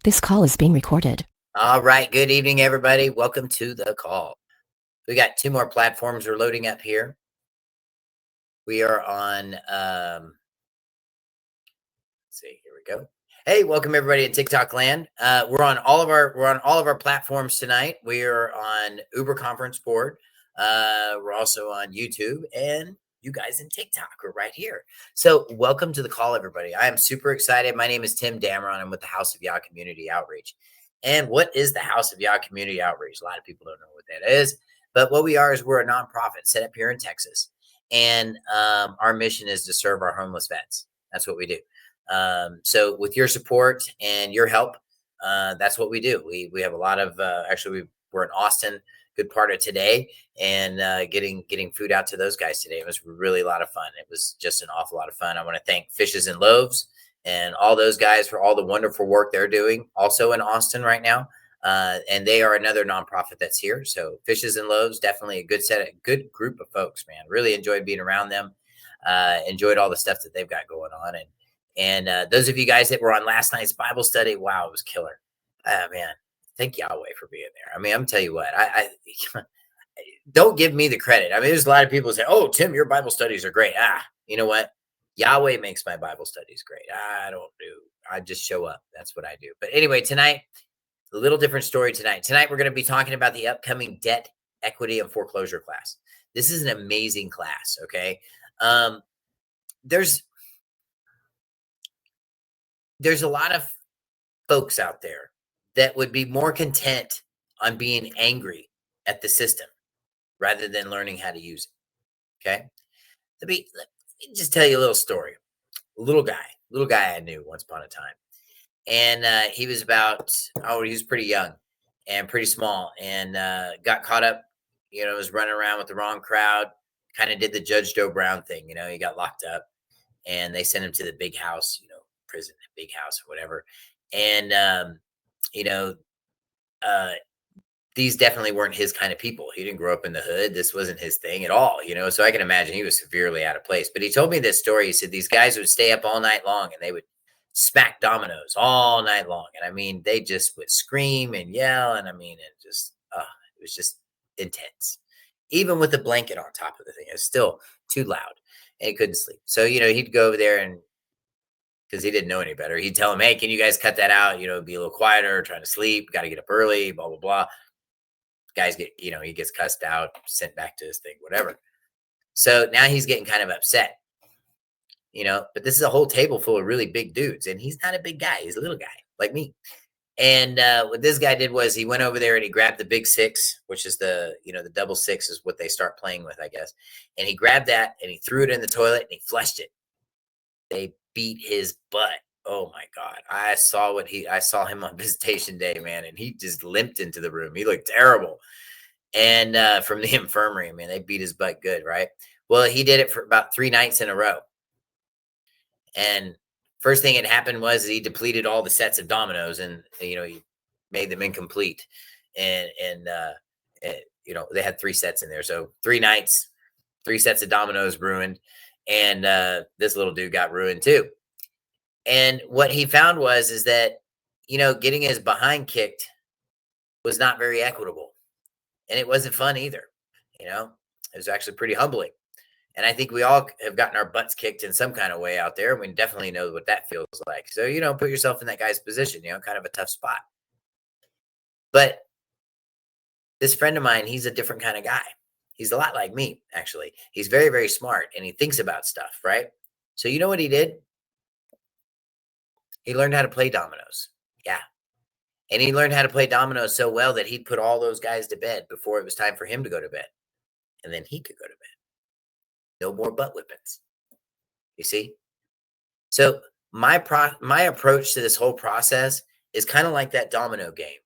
This call is being recorded. All right. Good evening, everybody. Welcome to the call. We got two more platforms we're loading up here. We are on, let's see, here we go. Hey, welcome everybody in TikTok land. We're on all of our platforms tonight. We are on Uber Conference Board. We're also on YouTube, and you guys in TikTok are right here. So welcome to the call, everybody. I am super excited. My name is Tim Dameron. I'm with the House of Yah Community Outreach. And what is the House of Yah Community Outreach? A lot of people don't know what that is, but what we are is we're a nonprofit set up here in Texas, and our mission is to serve our homeless vets. That's what we do. So with your support and your help, that's what we do. We have a lot of we're in Austin, good part of today, and getting food out to those guys today. It was really a lot of fun. It was just an awful lot of fun. I want to thank Fishes and Loaves and all those guys for all the wonderful work they're doing, also in Austin right now. And they are another nonprofit that's here. So Fishes and Loaves, definitely a good group of folks, man. Really enjoyed being around them. Enjoyed all the stuff that they've got going on, and those of you guys that were on last night's Bible study, wow, it was killer. Man, thank Yahweh for being there. I mean, I'm tell you what, I don't give me the credit. I mean, there's a lot of people say, "Oh, Tim, your Bible studies are great." You know what? Yahweh makes my Bible studies great. I don't do. I just show up. That's what I do. But anyway, tonight, a little different story tonight. Tonight, we're going to be talking about the upcoming debt, equity, and foreclosure class. This is an amazing class. Okay, there's there's a lot of folks out there that would be more content on being angry at the system rather than learning how to use it. Okay. Let me just tell you a little story. A little guy I knew once upon a time. And he was he was pretty young and pretty small, and got caught up, was running around with the wrong crowd, kind of did the Judge Joe Brown thing. He got locked up and they sent him to the big house, prison, big house or whatever. And, you know, uh, these definitely weren't his kind of people. He didn't grow up in the hood. This wasn't his thing at all, So I can imagine he was severely out of place. But he told me this story. He said these guys would stay up all night long and they would smack dominoes all night long. And I mean, they just would scream and yell. And I mean, it was just intense. Even with the blanket on top of the thing, it's still too loud and he couldn't sleep. So, he'd go over there and because he didn't know any better, he'd tell him, "Hey, can you guys cut that out? Be a little quieter, trying to sleep, got to get up early, blah, blah, blah." Guys he gets cussed out, sent back to his thing, whatever. So now he's getting kind of upset, but this is a whole table full of really big dudes, and he's not a big guy. He's a little guy like me. And what this guy did was he went over there and he grabbed the big six, which is the double six is what they start playing with, I guess. And he grabbed that and he threw it in the toilet and he flushed it. They beat his butt. Oh my God. I saw him on visitation day, man, and he just limped into the room. He looked terrible. And from the infirmary, man, they beat his butt good, right? Well, he did it for about 3 nights in a row. And first thing that happened was he depleted all the sets of dominoes, and he made them incomplete. And they had 3 sets in there, so 3 nights, 3 sets of dominoes ruined, and this little dude got ruined too. And what he found is that getting his behind kicked was not very equitable, and it wasn't fun either. It was actually pretty humbling. And I think we all have gotten our butts kicked in some kind of way out there. And we definitely know what that feels like. So, put yourself in that guy's position, kind of a tough spot. But this friend of mine, he's a different kind of guy. He's a lot like me, actually. He's very, very smart and he thinks about stuff, right? So, you know what he did? He learned how to play dominoes. Yeah. And he learned how to play dominoes so well that he'd put all those guys to bed before it was time for him to go to bed. And then he could go to bed. No more butt whippings. You see? So my approach to this whole process is kind of like that domino game.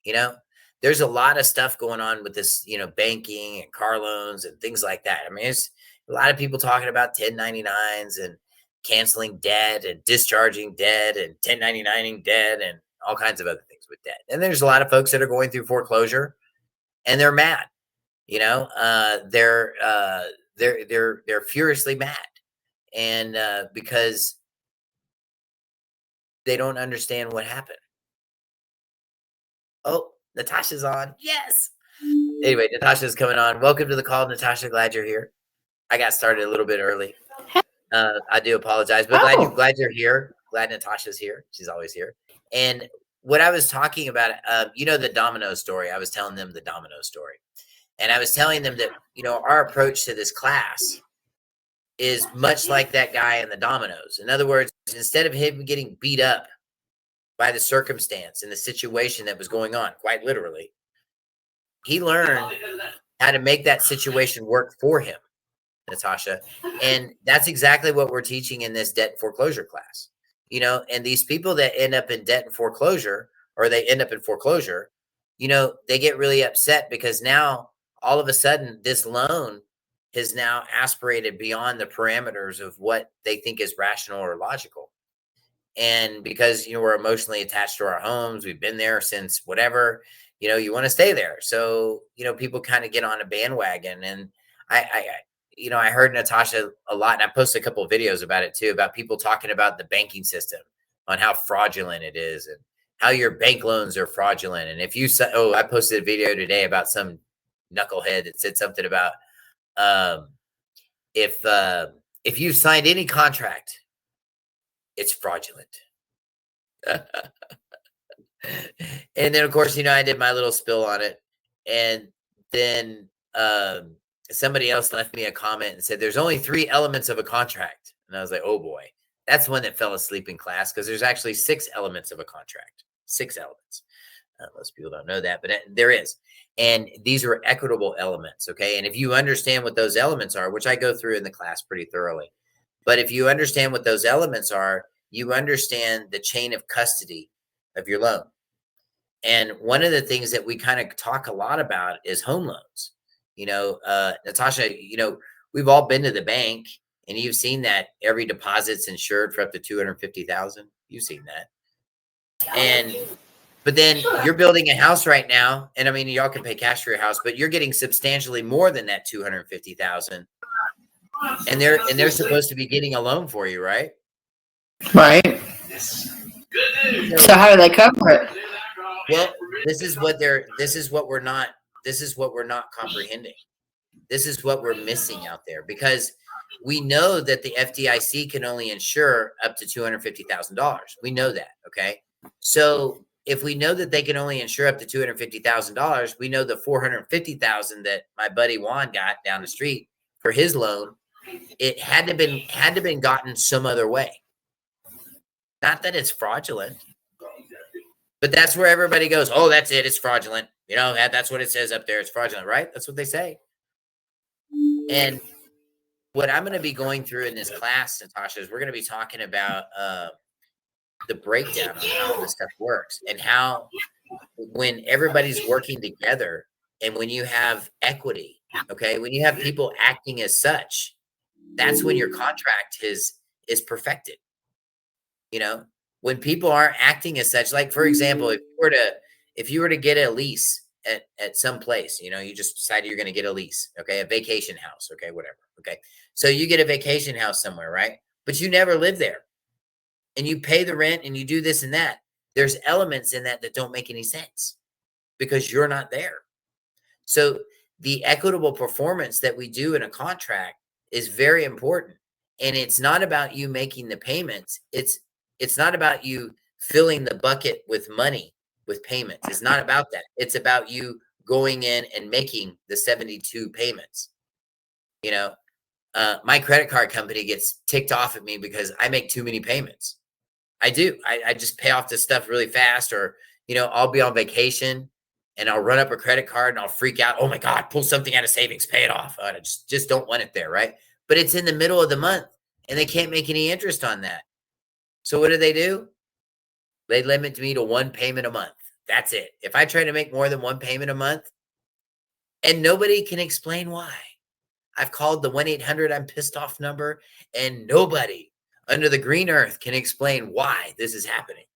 You know, there's a lot of stuff going on with this, banking and car loans and things like that. I mean, it's a lot of people talking about 1099s and canceling debt and discharging debt and 1099ing debt and all kinds of other things with debt. And there's a lot of folks that are going through foreclosure and they're mad. They're furiously mad, and because they don't understand what happened. Natasha's on. Yes. Anyway, Natasha's coming on. Welcome to the call, Natasha. Glad you're here. I got started a little bit early. I do apologize, but glad you're here. Glad Natasha's here. She's always here. And what I was talking about, the domino story. I was telling them the domino story, and I was telling them that our approach to this class is much like that guy in the dominoes. In other words, instead of him getting beat up by the circumstance and the situation that was going on, quite literally, he learned how to make that situation work for him, Natasha. And that's exactly what we're teaching in this debt and foreclosure class. And these people that end up in debt and foreclosure, or they end up in foreclosure, they get really upset because now all of a sudden this loan has now aspirated beyond the parameters of what they think is rational or logical. And because, we're emotionally attached to our homes, we've been there since whatever, you want to stay there. So, people kind of get on a bandwagon. And I heard Natasha a lot, and I posted a couple of videos about it too, about people talking about the banking system, on how fraudulent it is and how your bank loans are fraudulent. And if you said, I posted a video today about some knucklehead that said something about if you signed any contract, it's fraudulent. And then of course, I did my little spill on it. And then somebody else left me a comment and said, there's only 3 elements of a contract. And I was like, oh boy, that's one that fell asleep in class, because there's actually 6 elements of a contract. 6 elements. Most people don't know that, but there is. And these are equitable elements. Okay. And if you understand what those elements are, which I go through in the class pretty thoroughly, but if you understand what those elements are, you understand the chain of custody of your loan. And one of the things that we kind of talk a lot about is home loans. Natasha, we've all been to the bank, and you've seen that every deposit's insured for up to $250,000. You've seen that. But then you're building a house right now, and I mean, y'all can pay cash for your house, but you're getting substantially more than that $250,000. And they're supposed to be getting a loan for you, right? Right. So how do they cover it? Well, this is what we're not comprehending. This is what we're missing out there, because we know that the FDIC can only insure up to $250,000. We know that. Okay. So if we know that they can only insure up to $250,000, we know the $450,000 that my buddy Juan got down the street for his loan, it had to been gotten some other way. Not that it's fraudulent, but that's where everybody goes, oh, that's it. It's fraudulent. That's what it says up there. It's fraudulent, right? That's what they say. And what I'm going to be going through in this class, Natasha, is we're going to be talking about the breakdown of how this stuff works, and how when everybody's working together, and when you have equity, okay, when you have people acting as such, that's when your contract is perfected. When people aren't acting as such, like for example, if you were to get a lease at some place, you just decided you're going to get a lease, okay, a vacation house, okay, whatever, okay. So you get a vacation house somewhere, right? But you never live there, and you pay the rent and you do this and that. There's elements in that don't make any sense because you're not there. So the equitable performance that we do in a contract is very important. And it's not about you making the payments. It's not about you filling the bucket with money with payments. It's not about that. It's about you going in and making the 72 payments. My credit card company gets ticked off at me because I make too many payments. I do. I just pay off this stuff really fast, or, I'll be on vacation and I'll run up a credit card and I'll freak out. Oh my God, pull something out of savings, pay it off. I just don't want it there. Right. But it's in the middle of the month and they can't make any interest on that. So what do? They limit me to 1 payment a month. That's it. If I try to make more than 1 payment a month, and nobody can explain why. I've called the 1-800 I'm pissed off number, and nobody under the green earth can explain why this is happening.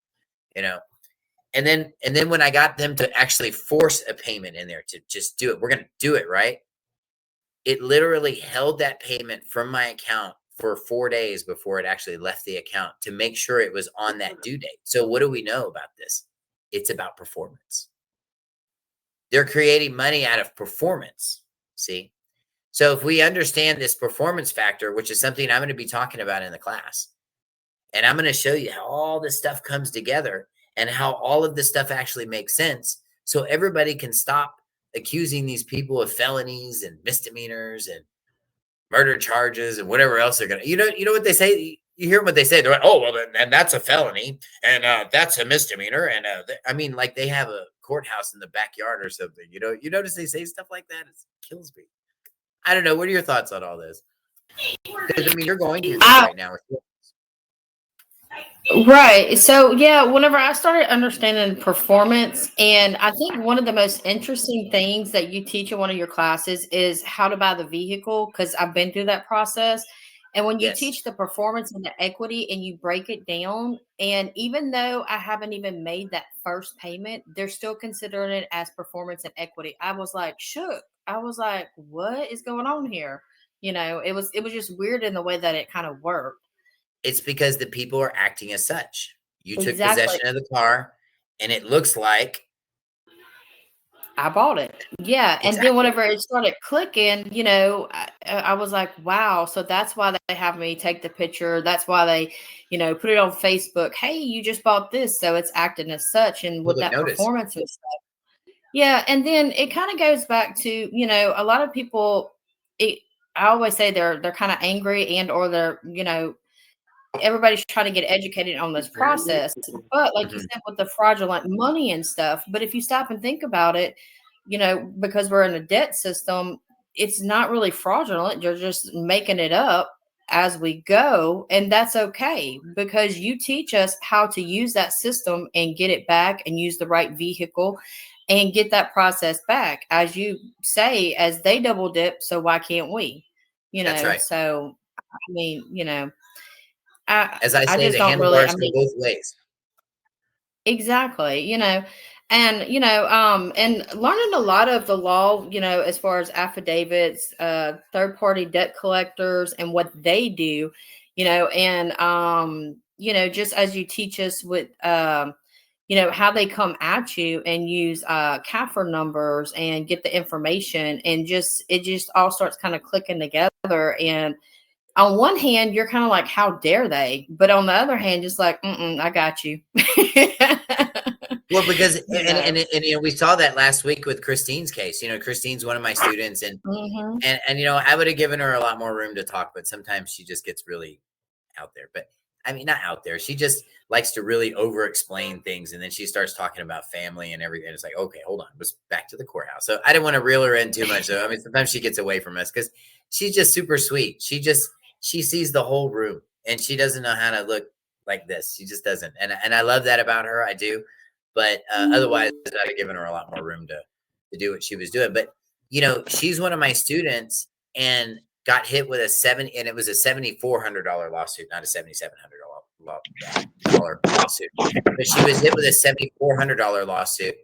And then when I got them to actually force a payment in there to just do it, we're going to do it, right? It literally held that payment from my account for 4 days before it actually left the account to make sure it was on that due date. So what do we know about this? It's about performance. They're creating money out of performance. See? So if we understand this performance factor, which is something I'm going to be talking about in the class, and I'm going to show you how all this stuff comes together and how all of this stuff actually makes sense. So everybody can stop accusing these people of felonies and misdemeanors and murder charges and whatever else they're going to, you know what they say? You hear what they say. They're like, oh, well, then that's a felony and that's a misdemeanor. And I mean, like they have a courthouse in the backyard or something. You notice they say stuff like that. It kills me. I don't know. What are your thoughts on all this? Because I mean, you're going through this right now. Right. So, yeah, whenever I started understanding performance, and I think one of the most interesting things that you teach in one of your classes is how to buy the vehicle, because I've been through that process. And when you Yes. teach the performance and the equity and you break it down, and even though I haven't even made that first payment, they're still considering it as performance and equity. I was like shook. I was like, what is going on here? It was just weird in the way that it kind of worked. It's because the people are acting as such. You took Exactly. possession of the car, and it looks like I bought it. Yeah. And then exactly. whenever it started clicking, I was like, wow. So that's why they have me take the picture. That's why they, put it on Facebook. Hey, you just bought this. So it's acting as such. And with Public that notice. performance and stuff. Yeah. And then it kind of goes back to, a lot of people, I always say they're kind of angry and or they're, everybody's trying to get educated on this process. But like you Mhm. said, with the fraudulent money and stuff, but if you stop and think about it, because we're in a debt system, it's not really fraudulent. You're just making it up as we go. And that's okay because you teach us how to use that system and get it back and use the right vehicle and get that process back. As you say, as they double dip, so why can't we? That's right. So I mean, I As I I say, just the don't really, handlebars go both ways. exactly, and learning a lot of the law, as far as affidavits, third party debt collectors and what they do, just as you teach us with how they come at you and use CAFR numbers and get the information and it just all starts kind of clicking together. And on one hand, you're kind of like, how dare they? But on the other hand, just like, I got you. Well, because You and, know. and and we saw that last week with Christine's case. Christine's one of my students, and Mhm. and and I would have given her a lot more room to talk, but sometimes she just gets really out there. But I mean, not out there. She just likes to really over explain things. And then she starts talking about family and everything. It's like, okay, hold on. Let's back to the courthouse. So I didn't want to reel her in too much. So I mean, sometimes she gets away from us because she's just super sweet. She sees the whole room and she doesn't know how to look like this. She just doesn't. And I love that about her. I do. But otherwise, I'd have given her a lot more room to do what she was doing. But she's one of my students and got hit with and it was a $7,400 lawsuit, not a $7,700 lawsuit. But she was hit with a $7,400 lawsuit,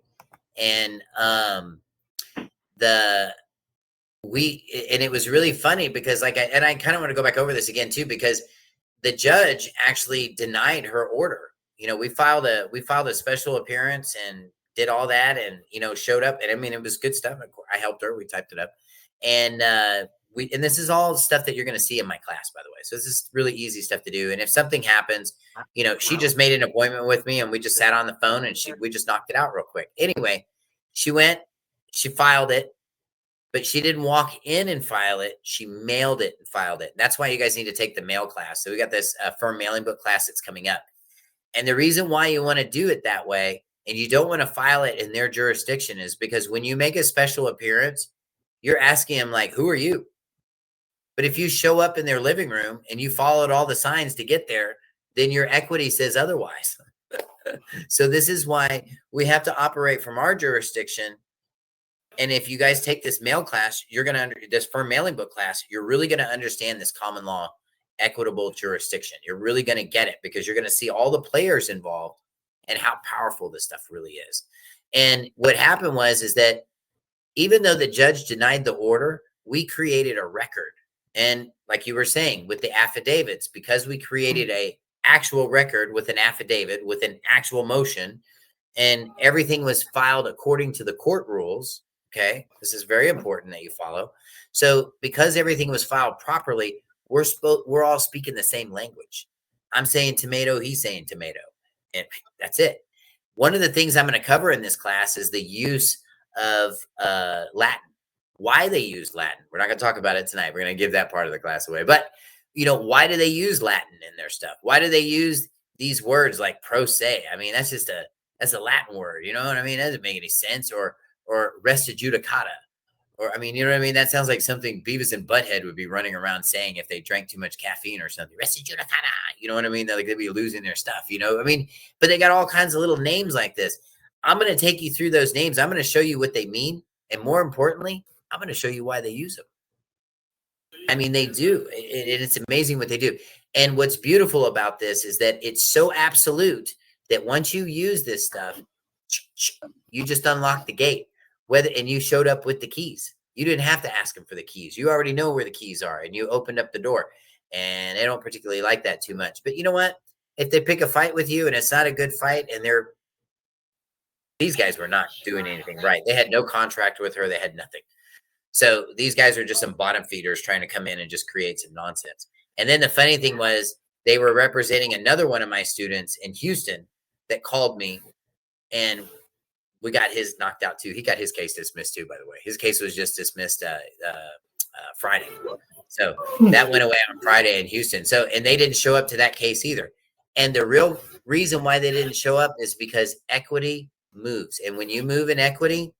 and the and it was really funny because I kind of want to go back over this again too because the judge actually denied her order. We filed a special appearance and did all that and showed up, and I mean it was good stuff. I helped her, we typed it up, and and this is all stuff that you're going to see in my class, by the way. So this is really easy stuff to do. And if something happens, she just made an appointment with me and we just sat on the phone and we just knocked it out real quick. Anyway, she filed it, but she didn't walk in and file it. She mailed it and filed it. And that's why you guys need to take the mail class. So we got this firm mailing book class that's coming up. And the reason why you want to do it that way and you don't want to file it in their jurisdiction is because when you make a special appearance, you're asking them like, who are you? But if you show up in their living room and you followed all the signs to get there, then your equity says otherwise. So this is why we have to operate from our jurisdiction. And if you guys take this mail class, this firm mailing book class, you're really going to understand this common law equitable jurisdiction. You're really going to get it because you're going to see all the players involved and how powerful this stuff really is. And what happened is that even though the judge denied the order, we created a record. And like you were saying with the affidavits, because we created a actual record with an affidavit, with an actual motion, and everything was filed according to the court rules. Okay, this is very important that you follow. So because everything was filed properly, we're all speaking the same language. I'm saying tomato, he's saying tomato, and that's it. One of the things I'm going to cover in this class is the use of Latin. Why they use Latin. We're not going to talk about it tonight. We're going to give that part of the class away. But why do they use Latin in their stuff? Why do they use these words like pro se? I mean, that's a Latin word. You know what I mean? That doesn't make any sense. Or res judicata. Or, I mean, you know what I mean? That sounds like something Beavis and Butthead would be running around saying if they drank too much caffeine or something. Res judicata. You know what I mean? Like they'd be losing their stuff, I mean, but they got all kinds of little names like this. I'm going to take you through those names. I'm going to show you what they mean. And more importantly, I'm going to show you why they use them. I mean, they do. It's amazing what they do. And what's beautiful about this is that it's so absolute that once you use this stuff, you just unlock the gate. And you showed up with the keys. You didn't have to ask them for the keys. You already know where the keys are, and you opened up the door. And they don't particularly like that too much. But you know what? If they pick a fight with you and it's not a good fight, and these guys were not doing anything right. They had no contract with her. They had nothing. So these guys are just some bottom feeders trying to come in and just create some nonsense. And then the funny thing was they were representing another one of my students in Houston that called me, and we got his knocked out too. He got his case dismissed too, by the way. His case was just dismissed Friday. So that went away on Friday in Houston. So, and they didn't show up to that case either. And the real reason why they didn't show up is because equity moves. And when you move in equity,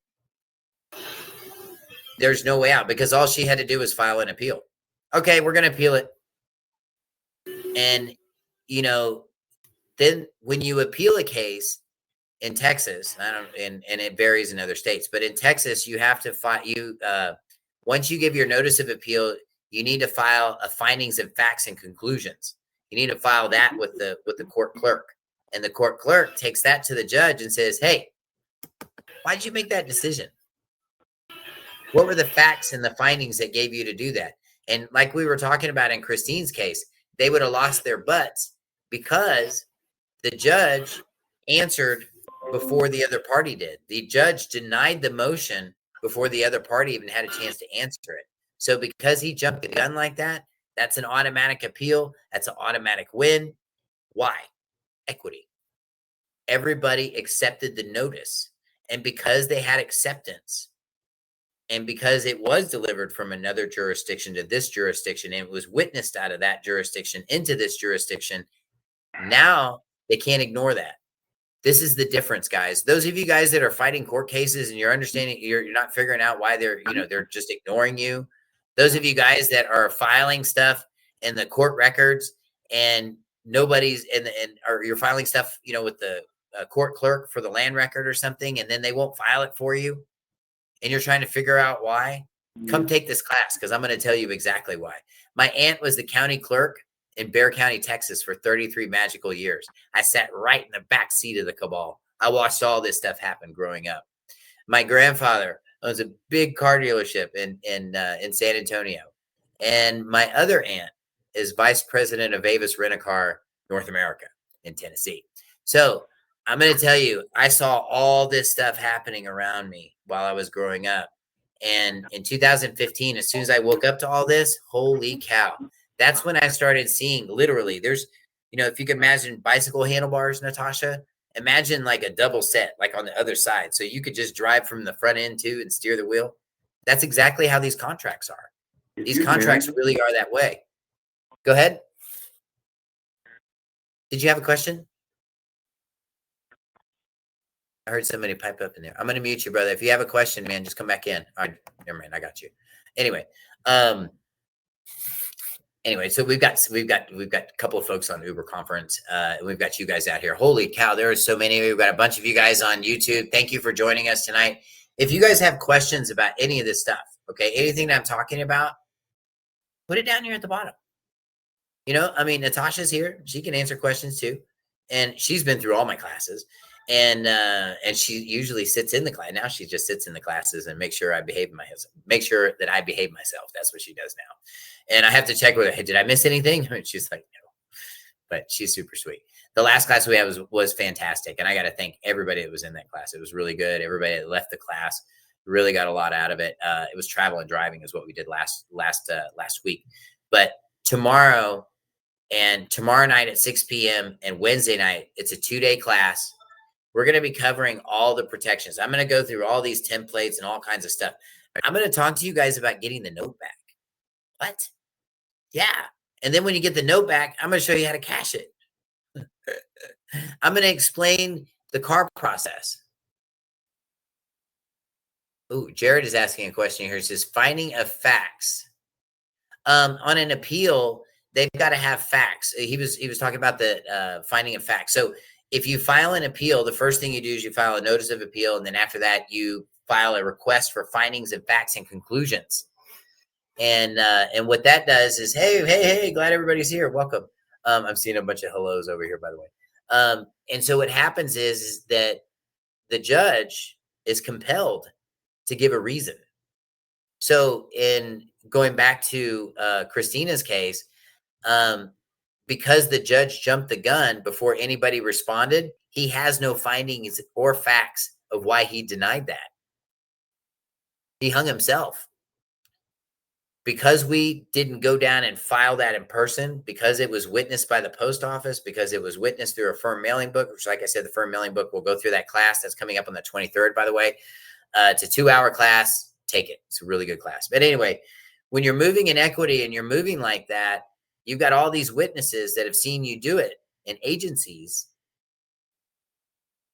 there's no way out, because all she had to do was file an appeal. Okay, we're going to appeal it. And, then when you appeal a case in Texas, and it varies in other states, but in Texas, you have to file, once you give your notice of appeal, you need to file a findings of facts and conclusions. You need to file that with the court clerk, and the court clerk takes that to the judge and says, hey, why did you make that decision? What were the facts and the findings that gave you to do that? And like we were talking about in Christine's case, they would have lost their butts because the judge answered before the other party did. The judge denied the motion before the other party even had a chance to answer it. So because he jumped the gun like that, that's an automatic appeal. That's an automatic win. Why? Equity. Everybody accepted the notice. And because they had acceptance, and because it was delivered from another jurisdiction to this jurisdiction, and it was witnessed out of that jurisdiction into this jurisdiction, now they can't ignore that. This is the difference, guys. Those of you guys that are fighting court cases and you're understanding, you're not figuring out why they're just ignoring you. Those of you guys that are filing stuff in the court records and nobody's or you're filing stuff, with the court clerk for the land record or something, and then they won't file it for you, and you're trying to figure out why. Come take this class, because I'm going to tell you exactly why. My aunt was the county clerk in Bexar County, Texas for 33 magical years. I sat right in the back seat of the cabal. I watched all this stuff happen growing up. My grandfather owns a big car dealership in San Antonio. And my other aunt is vice president of Avis Rent-A-Car North America in Tennessee. So I'm going to tell you, I saw all this stuff happening around me while I was growing up. And in 2015, as soon as I woke up to all this, holy cow, that's when I started seeing literally there's, if you can imagine bicycle handlebars, Natasha, imagine like a double set, like on the other side. So you could just drive from the front end too and steer the wheel. That's exactly how these contracts are. These contracts really are that way. Go ahead. Did you have a question? I heard somebody pipe up in there. I'm going to mute you, brother. If you have a question, man, just come back in. All right. Never mind. I got you. Anyway. So we've got a couple of folks on Uber conference. We've got you guys out here. Holy cow. There are so many of you. We've got a bunch of you guys on YouTube. Thank you for joining us tonight. If you guys have questions about any of this stuff, okay, anything that I'm talking about, put it down here at the bottom. Natasha's here. She can answer questions too. And she's been through all my classes. And she usually sits in the class. Now she just sits in the classes and make sure that I behave myself. That's what she does now. And I have to check with her. Hey, did I miss anything? And she's like, no. But she's super sweet. The last class we had was fantastic, and I got to thank everybody that was in that class. It was really good. Everybody that left the class really got a lot out of it. It was travel and driving is what we did last week. But tomorrow tomorrow night at 6 p.m. and Wednesday night, it's a 2-day class. We're going to be covering all the protections. I'm going to go through all these templates and all kinds of stuff. I'm going to talk to you guys about getting the note back. What? Yeah. And then when you get the note back, I'm going to show you how to cash it. I'm going to explain the car process. Oh, Jared is asking a question here. He says, finding of facts. On an appeal, they've got to have facts. He was talking about the finding of facts. So if you file an appeal, the first thing you do is you file a notice of appeal, and then after that, you file a request for findings of facts and conclusions. And what that does is, hey, glad everybody's here. Welcome. I'm seeing a bunch of hellos over here, by the way. And so what happens is that the judge is compelled to give a reason. So in going back to Christina's case, because the judge jumped the gun before anybody responded, he has no findings or facts of why he denied that. He hung himself. Because we didn't go down and file that in person, because it was witnessed by the post office, because it was witnessed through a firm mailing book, which, like I said, the firm mailing book will go through that class. That's coming up on the 23rd, by the way. It's a 2-hour class. Take it. It's a really good class. But anyway, when you're moving in equity and you're moving like that, you've got all these witnesses that have seen you do it in agencies.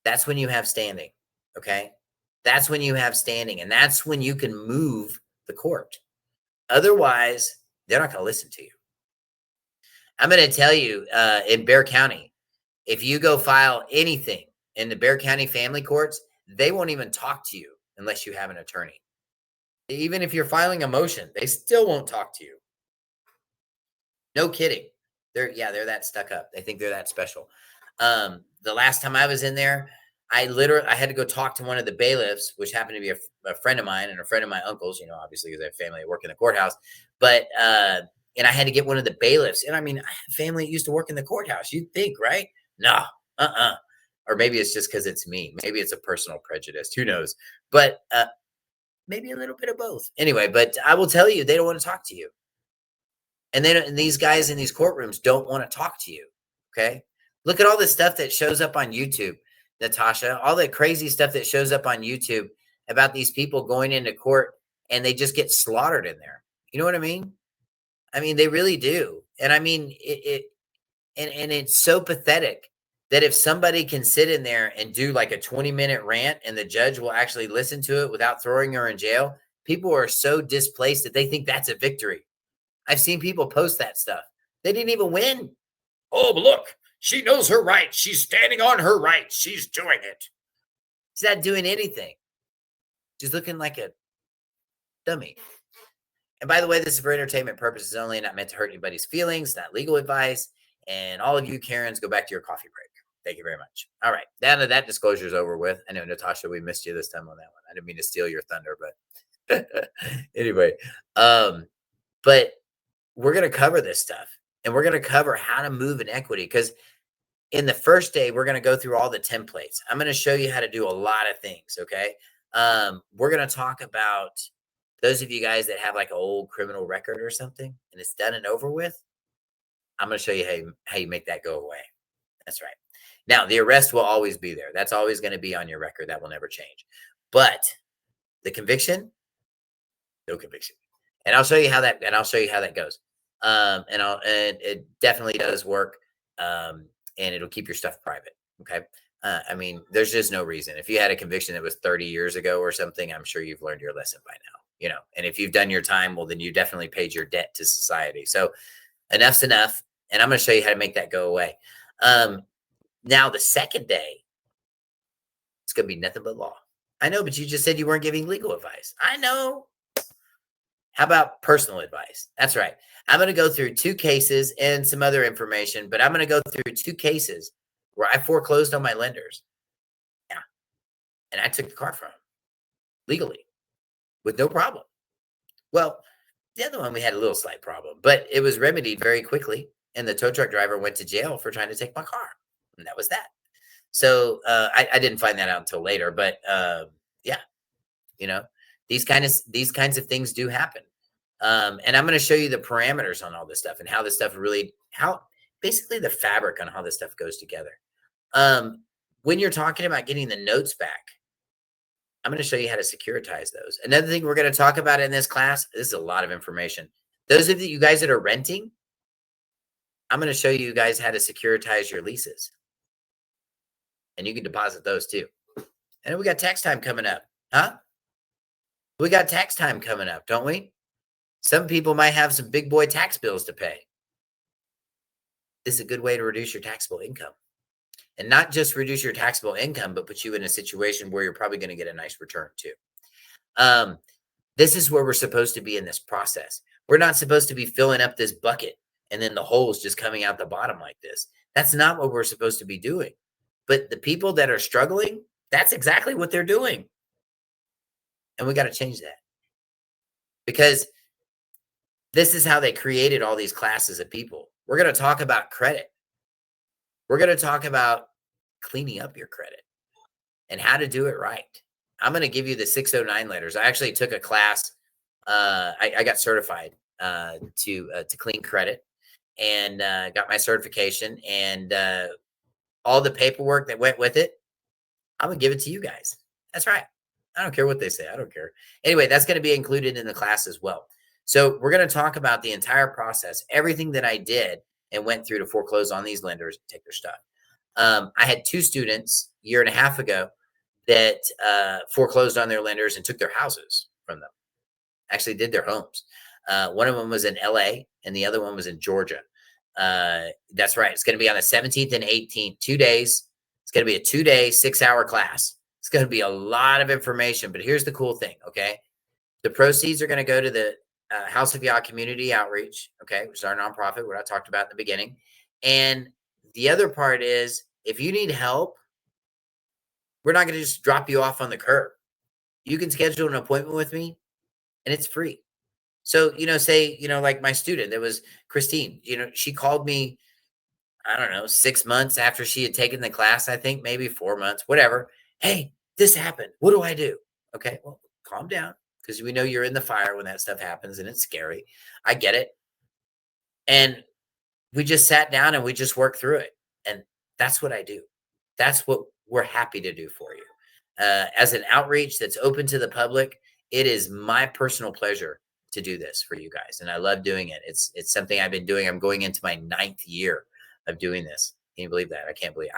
That's when you have standing. Okay. That's when you have standing. And that's when you can move the court. Otherwise, they're not going to listen to you. I'm going to tell you, in Bexar County, if you go file anything in the Bexar County family courts, they won't even talk to you unless you have an attorney. Even if you're filing a motion, they still won't talk to you. No kidding. They're that stuck up. They think they're that special. The last time I was in there, I had to go talk to one of the bailiffs, which happened to be a friend of mine and a friend of my uncle's, obviously because I have family that work in the courthouse. But, and I had to get one of the bailiffs. And I mean, I have family that used to work in the courthouse. You'd think, right? No, or maybe it's just because it's me. Maybe it's a personal prejudice. Who knows? But maybe a little bit of both. Anyway, but I will tell you, they don't want to talk to you. And these guys in these courtrooms don't want to talk to you. Okay. Look at all the stuff that shows up on YouTube, Natasha, all the crazy stuff that shows up on YouTube about these people going into court and they just get slaughtered in there. You know what I mean? I mean, they really do. And I mean, it's so pathetic that if somebody can sit in there and do like a 20-minute rant and the judge will actually listen to it without throwing her in jail, people are so displaced that they think that's a victory. I've seen people post that stuff. They didn't even win. Oh, but look, she knows her rights. She's standing on her rights. She's doing it. She's not doing anything. She's looking like a dummy. And by the way, this is for entertainment purposes only, not meant to hurt anybody's feelings, not legal advice. And all of you Karens, go back to your coffee break. Thank you very much. All right. Now that disclosure is over with. I know, Natasha, we missed you this time on that one. I didn't mean to steal your thunder, but anyway. But we're going to cover this stuff, and we're going to cover how to move in equity, because in the first day, we're going to go through all the templates. I'm going to show you how to do a lot of things. Okay. We're going to talk about those of you guys that have like an old criminal record or something and it's done and over with. I'm going to show you how you make that go away. That's right. Now, the arrest will always be there. That's always going to be on your record. That will never change. But the conviction, no conviction. And I'll show you how that goes. And it definitely does work. And it'll keep your stuff private. Okay. I mean, there's just no reason. If you had a conviction that was 30 years ago or something, I'm sure you've learned your lesson by now, and if you've done your time, well, then you definitely paid your debt to society. So enough's enough. And I'm going to show you how to make that go away. Now the second day, it's going to be nothing but law. I know, but you just said you weren't giving legal advice. I know. How about personal advice? That's right. I'm going to go through 2 cases and some other information, but I'm going to go through 2 cases where I foreclosed on my lenders. Yeah. And I took the car from them legally with no problem. Well, the other one, we had a little slight problem, but it was remedied very quickly. And the tow truck driver went to jail for trying to take my car. And that was that. So I didn't find that out until later, but yeah, you know, these kinds of things do happen. And I'm going to show you the parameters on all this stuff and how this stuff really, how basically the fabric on how this stuff goes together. When you're talking about getting the notes back, I'm going to show you how to securitize those. Another thing we're going to talk about in this class, this is a lot of information. Those of you guys that are renting, I'm going to show you guys how to securitize your leases. And you can deposit those too. And then we got tax time coming up. Huh? We got tax time coming up, don't we? Some people might have some big boy tax bills to pay. This is a good way to reduce your taxable income. And not just reduce your taxable income, but put you in a situation where you're probably going to get a nice return too. This is where we're supposed to be in this process. We're not supposed to be filling up this bucket and then the holes just coming out the bottom like this. That's not what we're supposed to be doing. But the people that are struggling, that's exactly what they're doing. And we got to change that. Because this is how they created all these classes of people. We're going to talk about credit. We're going to talk about cleaning up your credit and how to do it right. I'm going to give you the 609 letters. I actually took a class. I got certified to clean credit and got my certification and all the paperwork that went with it. I'm going to give it to you guys. That's right. I don't care what they say. I don't care. Anyway, that's going to be included in the class as well. So we're going to talk about the entire process, everything that I did and went through to foreclose on these lenders and take their stuff. I had 2 students a year and a half ago that foreclosed on their lenders and took their houses from them. Actually did their homes. One of them was in LA and the other one was in Georgia. That's right. It's going to be on the 17th and 18th, 2 days. It's going to be a 2-day, 6-hour class. It's going to be a lot of information, but here's the cool thing. Okay. The proceeds are going to go to the House of Yah Community Outreach. Okay. Which is our nonprofit, what I talked about in the beginning. And the other part is if you need help, we're not going to just drop you off on the curb. You can schedule an appointment with me and it's free. So, say, like my student, that was Christine, she called me, I don't know, 6 months after she had taken the class, I think maybe 4 months, whatever. Hey, this happened. What do I do? Okay, well, calm down because we know you're in the fire when that stuff happens and it's scary. I get it. And we just sat down and we just worked through it. And that's what I do. That's what we're happy to do for you. As an outreach that's open to the public, it is my personal pleasure to do this for you guys. And I love doing it. It's something I've been doing. I'm going into my 9th year of doing this. Can you believe that? I can't even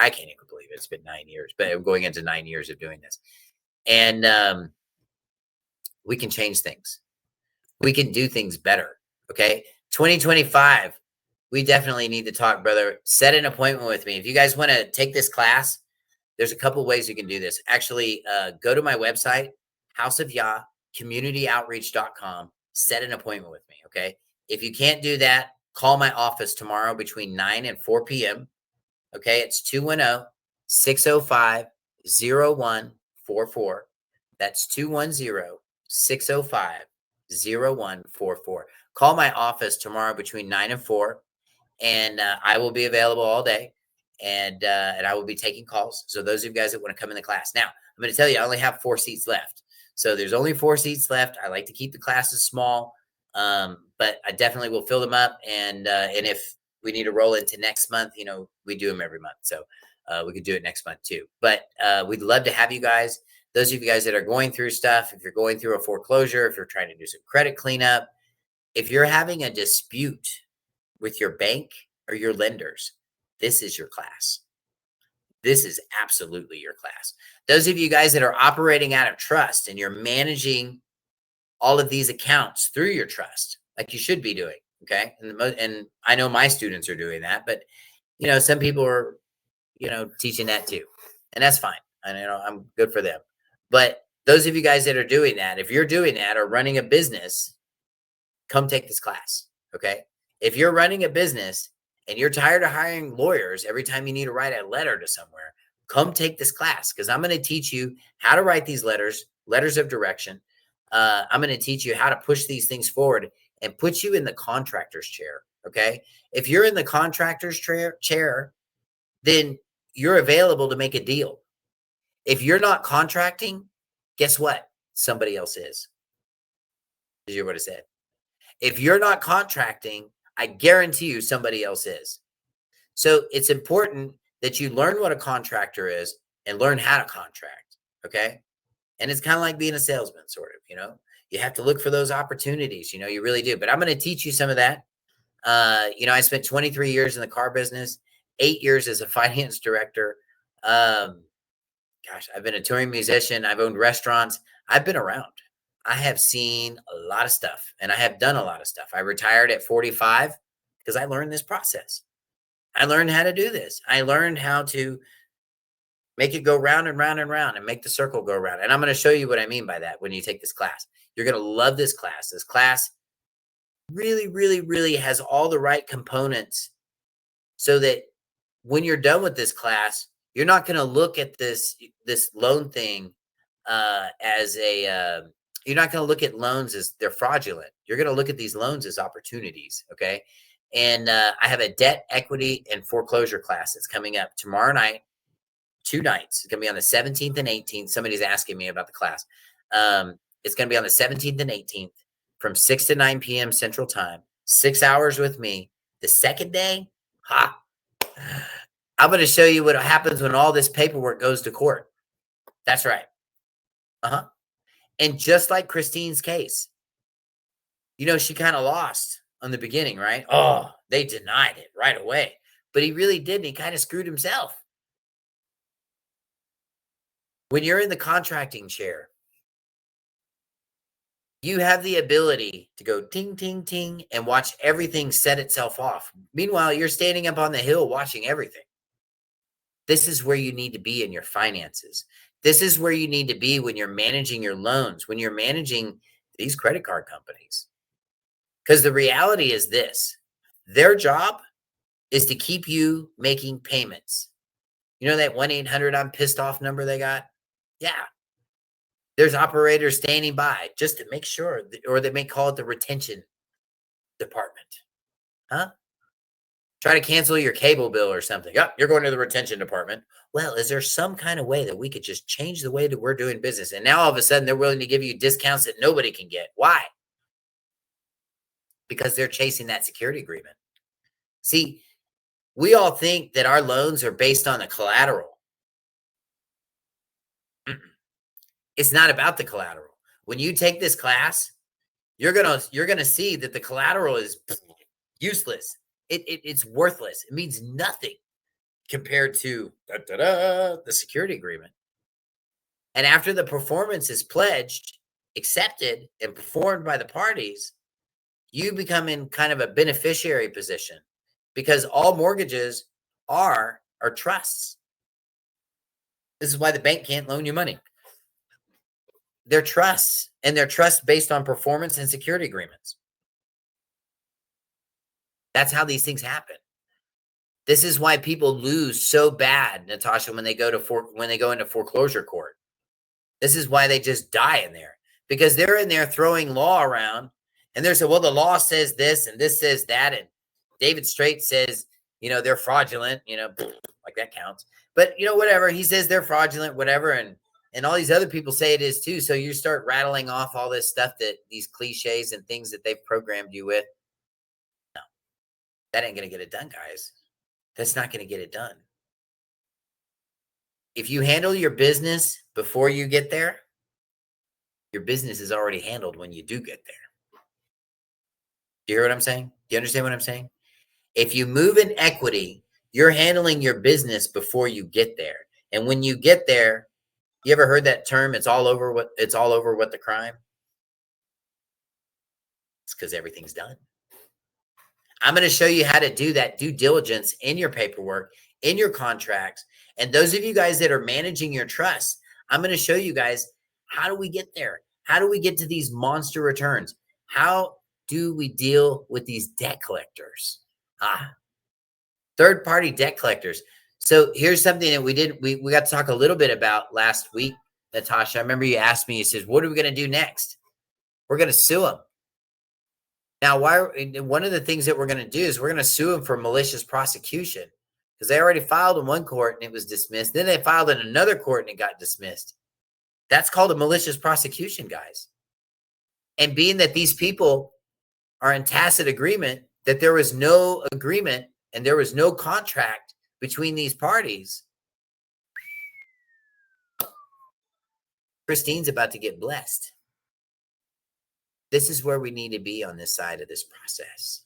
believe it. It's been 9 years, but I'm going into 9 years of doing this. And we can change things. We can do things better. Okay. 2025, we definitely need to talk, brother. Set an appointment with me. If you guys want to take this class, there's a couple ways you can do this. Actually, go to my website, houseofyah.communityoutreach.com. Set an appointment with me, okay? If you can't do that, call my office tomorrow between 9 and 4 p.m., okay? It's 210-605-0144. That's 210-605-0144. Call my office tomorrow between 9 and 4, and I will be available all day. And I will be taking calls. So those of you guys that want to come in the class. Now, I'm going to tell you, I only have 4 seats left. So there's only 4 seats left. I like to keep the classes small, but I definitely will fill them up. And if we need to roll into next month, we do them every month. So we could do it next month too. But we'd love to have you guys. Those of you guys that are going through stuff, if you're going through a foreclosure, if you're trying to do some credit cleanup, if you're having a dispute with your bank or your lenders, this is your class. This is absolutely your class. Those of you guys that are operating out of trust and you're managing all of these accounts through your trust, like you should be doing, okay? And I know my students are doing that, but some people are, teaching that too, and that's fine. And I'm good for them. But those of you guys that are doing that, if you're doing that or running a business, come take this class, okay? If you're running a business and you're tired of hiring lawyers every time you need to write a letter to somewhere, come take this class because I'm going to teach you how to write these letters of direction. I'm going to teach you how to push these things forward and put you in the contractor's chair. Okay. If you're in the contractor's chair, then you're available to make a deal. If you're not contracting, guess what? Somebody else is. Did you hear what I said? If you're not contracting, I guarantee you somebody else is. So it's important that you learn what a contractor is and learn how to contract. Okay. And it's kind of like being a salesman, sort of, you have to look for those opportunities, you really do. But I'm going to teach you some of that. I spent 23 years in the car business, 8 years as a finance director. I've been a touring musician. I've owned restaurants. I've been around. I have seen a lot of stuff and I have done a lot of stuff. I retired at 45 because I learned this process. I learned how to do this. I learned how to make it go round and round and round and make the circle go around. And I'm going to show you what I mean by that when you take this class. You're going to love this class. This class really, really, really has all the right components so that when you're done with this class, you're not going to look at this loan thing you're not going to look at loans as they're fraudulent. You're going to look at these loans as opportunities. Okay. And I have a debt, equity, and foreclosure class that's coming up tomorrow night, 2 nights. It's going to be on the 17th and 18th. Somebody's asking me about the class. It's going to be on the 17th and 18th from 6 to 9 p.m. Central Time, 6 hours with me. The second day, I'm going to show you what happens when all this paperwork goes to court. That's right. And just like Christine's case, she kind of lost on the beginning, right? Oh, they denied it right away. But he really didn't. He kind of screwed himself. When you're in the contracting chair, you have the ability to go ting, ting, ting, and watch everything set itself off. Meanwhile, you're standing up on the hill watching everything. This is where you need to be in your finances. This is where you need to be when you're managing your loans, when you're managing these credit card companies. Because the reality is this, their job is to keep you making payments. You know that 1-800 I'm pissed off number they got? Yeah. There's operators standing by just to make sure, or they may call it the retention department. Try to cancel your cable bill or something. Oh, you're going to the retention department. Well, is there some kind of way that we could just change the way that we're doing business? And now all of a sudden they're willing to give you discounts that nobody can get. Why? Because they're chasing that security agreement. See, we all think that our loans are based on the collateral. It's not about the collateral. When you take this class, you're gonna see that the collateral is useless. It's worthless. It means nothing compared to the security agreement. And after the performance is pledged, accepted, and performed by the parties, you become in kind of a beneficiary position because all mortgages are trusts. This is why the bank can't loan you money. They're trusts, and they're trusts based on performance and security agreements. That's how these things happen. This is why people lose so bad, Natasha, when they go into foreclosure court. This is why they just die in there, because they're in there throwing law around, and they're saying, well, the law says this and this says that, and David Straight says, they're fraudulent, like that counts. But whatever, he says they're fraudulent, whatever, and all these other people say it is too. So you start rattling off all this stuff, that these cliches and things that they've programmed you with. No, that ain't going to get it done, guys. That's not going to get it done. If you handle your business before you get there, your business is already handled when you do get there. Do you hear what I'm saying? Do you understand what I'm saying? If you move in equity, you're handling your business before you get there. And when you get there, you ever heard that term? It's all over what the crime? It's because everything's done. I'm going to show you how to do that due diligence in your paperwork, in your contracts. And those of you guys that are managing your trust, I'm going to show you guys, how do we get there? How do we get to these monster returns? How do we deal with these debt collectors? Third-party debt collectors. So here's something that we got to talk a little bit about last week, Natasha. I remember you asked me, you said, what are we going to do next? We're going to sue them. Now, one of the things that we're going to do is we're going to sue them for malicious prosecution. because they already filed in one court and it was dismissed. Then they filed in another court and it got dismissed. That's called a malicious prosecution, guys. And being that these people are in tacit agreement that there was no agreement and there was no contract between these parties, Christine's about to get blessed. This is where we need to be on this side of this process.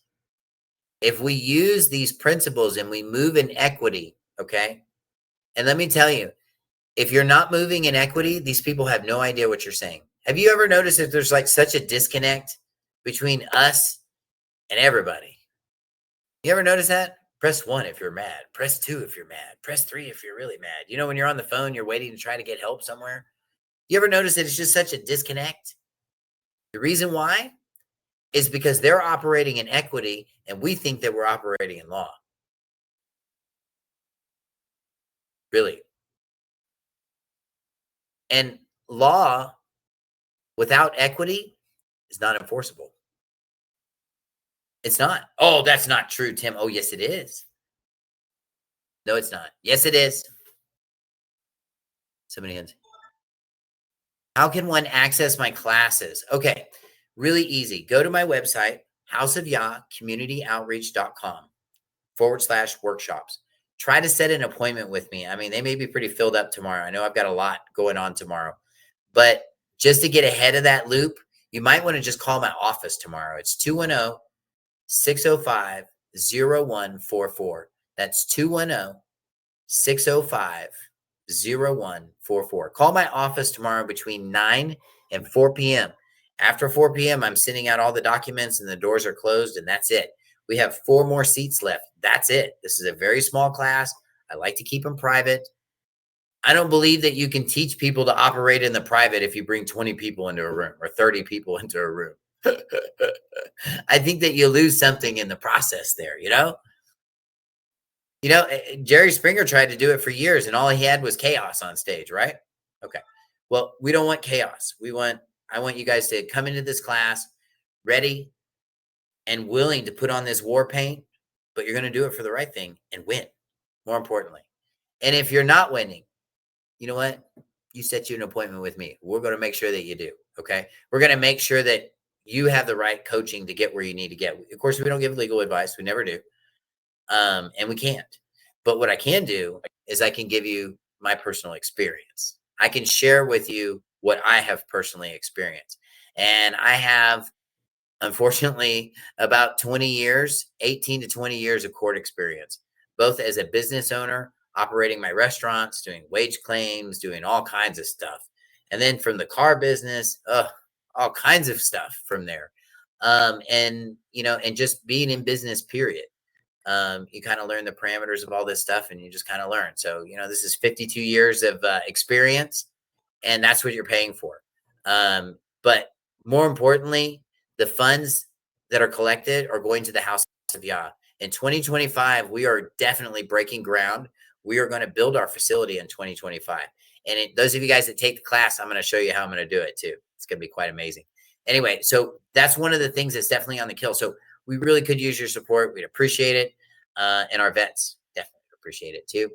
If we use these principles and we move in equity, okay? And let me tell you, if you're not moving in equity, these people have no idea what you're saying. Have you ever noticed that there's like such a disconnect between us and everybody? You ever notice that? Press 1 if you're mad. Press 2 if you're mad. Press 3 if you're really mad. You know, when you're on the phone, you're waiting to try to get help somewhere. You ever notice that it's just such a disconnect? The reason why is because they're operating in equity and we think that we're operating in law. Really. And law without equity is not enforceable. It's not. Oh, that's not true, Tim. Oh, yes, it is. No, it's not. Yes, it is. Somebody else. How can one access my classes? Okay, really easy. Go to my website, houseofyahcommunityoutreach.com/workshops. Try to set an appointment with me. I mean, they may be pretty filled up tomorrow. I know I've got a lot going on tomorrow, but just to get ahead of that loop, you might want to just call my office tomorrow. It's 210-605-0144. That's 210-605-0144. Call my office tomorrow between 9 and 4 p.m. After 4 p.m., I'm sending out all the documents and the doors are closed, and that's it. We have 4 more seats left. That's it. This is a very small class. I like to keep them private. I don't believe that you can teach people to operate in the private if you bring 20 people into a room or 30 people into a room. I think that you lose something in the process there, you know? You know, Jerry Springer tried to do it for years and all he had was chaos on stage, right? Okay. Well, we don't want chaos. I want you guys to come into this class ready and willing to put on this war paint, but you're going to do it for the right thing and win, more importantly. And if you're not winning, you know what? You set you an appointment with me. We're going to make sure that you do. Okay. We're going to make sure that you have the right coaching to get where you need to get. Of course, we don't give legal advice. We never do. And we can't. But what I can do is I can give you my personal experience. I can share with you what I have personally experienced. And I have, unfortunately, about 20 years, 18 to 20 years of court experience, both as a business owner, operating my restaurants, doing wage claims, doing all kinds of stuff. And then from the car business, all kinds of stuff from there. And, you know, and just being in business, period. You kind of learn the parameters of all this stuff and you just kind of learn. So, you know, this is 52 years of experience and that's what you're paying for. But more importantly, the funds that are collected are going to the House of Yah. In 2025, we are definitely breaking ground. We are going to build our facility in 2025. And those of you guys that take the class, I'm going to show you how I'm going to do it too. It's going to be quite amazing. Anyway, so that's one of the things that's definitely on the kill. So we really could use your support. We'd appreciate it. And our vets definitely appreciate it too.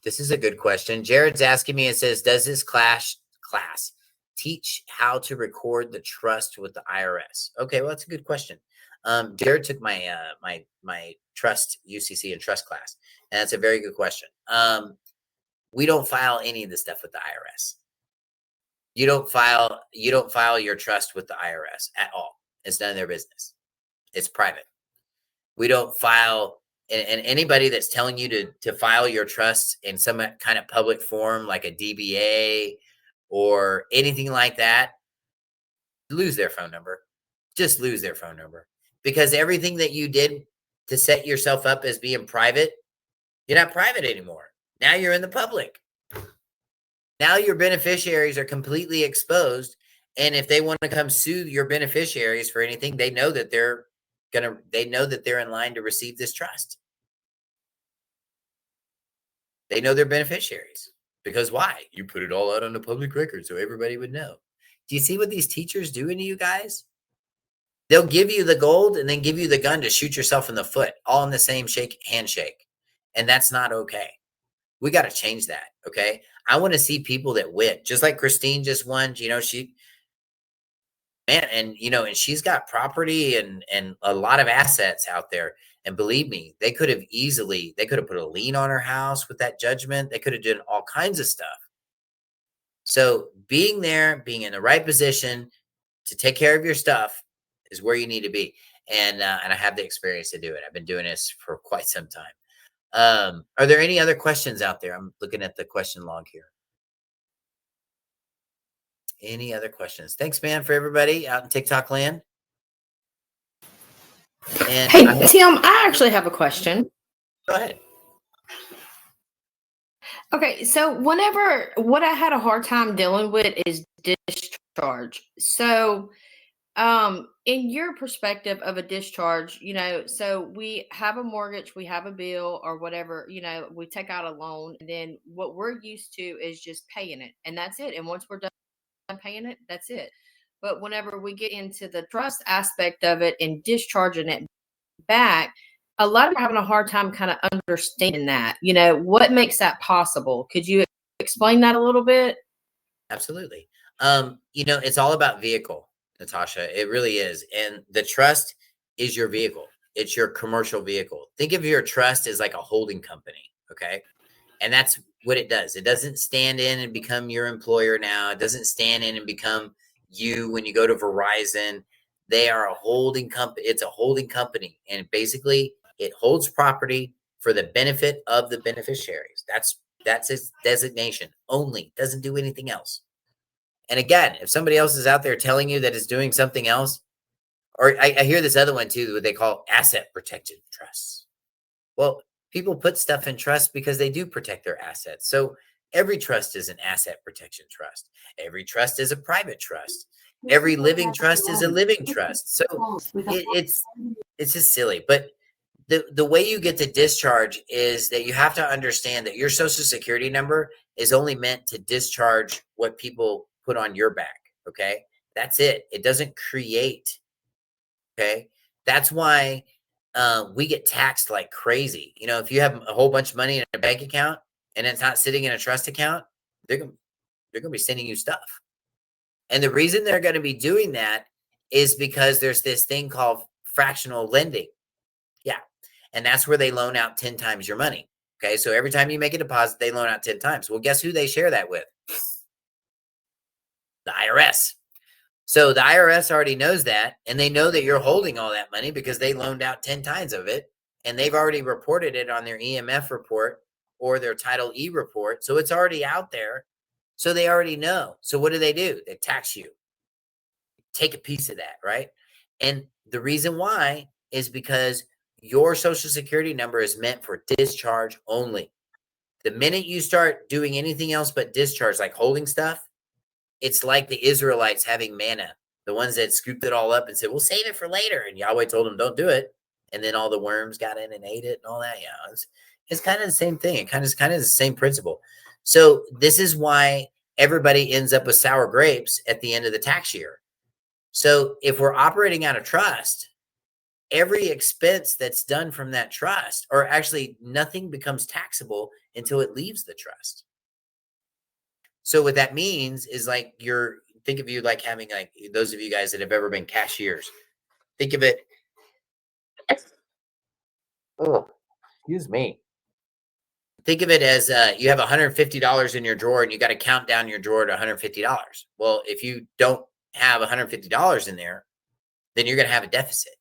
This is a good question. Jared's asking me, it says, does this class teach how to record the trust with the IRS? Okay, well, that's a good question. Jared took my my trust UCC and trust class, and that's a very good question. We don't file any of the stuff with the IRS. You don't file your trust with the IRS at all. It's none of their business. It's private. We don't file, and anybody that's telling you to file your trust in some kind of public form like a DBA or anything like that, lose their phone number. Just lose their phone number. Because everything that you did to set yourself up as being private, you're not private anymore. Now you're in the public. Now your beneficiaries are completely exposed. And if they want to come sue your beneficiaries for anything, they know that they're in line to receive this trust. They know they're beneficiaries. Because why? You put it all out on the public record so everybody would know. Do you see what these teachers do to you guys? They'll give you the gold and then give you the gun to shoot yourself in the foot, all in the same handshake. And that's not okay. We got to change that. Okay. I want to see people that win, just like Christine just won. And she's got property and a lot of assets out there. And believe me, they could have put a lien on her house with that judgment. They could have done all kinds of stuff. So being there, being in the right position to take care of your stuff is where you need to be. And I have the experience to do it. I've been doing this for quite some time. Are there any other questions out there? I'm looking at the question log here. Any other questions? Thanks, man, for everybody out in TikTok land. And hey, Tim, I actually have a question. Go ahead. Okay, so what I had a hard time dealing with is discharge. So, in your perspective of a discharge, so we have a mortgage, we have a bill or whatever, we take out a loan, and then what we're used to is just paying it, and that's it. And once we're done paying it, that's it. But whenever we get into the trust aspect of it and discharging it back, a lot of people are having a hard time kind of understanding that. What makes that possible? Could you explain that a little bit? Absolutely. It's all about vehicle, Natasha. It really is. And the trust is your vehicle. It's your commercial vehicle. Think of your trust as like a holding company. Okay. And that's what it does. It doesn't stand in and become your employer now. It doesn't stand in and become you when you go to Verizon. They are a holding company. It's a holding company. And basically it holds property for the benefit of the beneficiaries. That's its designation only. Doesn't do anything else. And again, if somebody else is out there telling you that it's doing something else, or I hear this other one too, what they call asset protected trusts. Well, people put stuff in trust because they do protect their assets. So every trust is an asset protection trust. Every trust is a private trust. Every living trust is a living trust. So it's just silly. But the way you get to discharge is that you have to understand that your social security number is only meant to discharge what people put on your back. Okay. That's it. It doesn't create. Okay. That's why we get taxed like crazy. If you have a whole bunch of money in a bank account and it's not sitting in a trust account, they're going to be sending you stuff. And the reason they're going to be doing that is because there's this thing called fractional lending. Yeah. And that's where they loan out 10 times your money. Okay. So every time you make a deposit, they loan out 10 times. Well, guess who they share that with? The IRS. So the IRS already knows that, and they know that you're holding all that money because they loaned out 10 times of it, and they've already reported it on their EMF report or their Title E report. So it's already out there. So they already know. So what do? They tax you. Take a piece of that, right? And the reason why is because your social security number is meant for discharge only. The minute you start doing anything else but discharge, like holding stuff, it's like the Israelites having manna, the ones that scooped it all up and said, we'll save it for later. And Yahweh told them, don't do it. And then all the worms got in and ate it and all that. Yeah, it's kind of the same thing. It kind of the same principle. So this is why everybody ends up with sour grapes at the end of the tax year. So if we're operating out of trust, every expense that's done from that trust, or actually nothing becomes taxable until it leaves the trust. So what that means is like think of you like having like those of you guys that have ever been cashiers. Think of it. Oh, excuse me. Think of it as you have $150 in your drawer and you got to count down your drawer to $150. Well, if you don't have $150 in there, then you're going to have a deficit.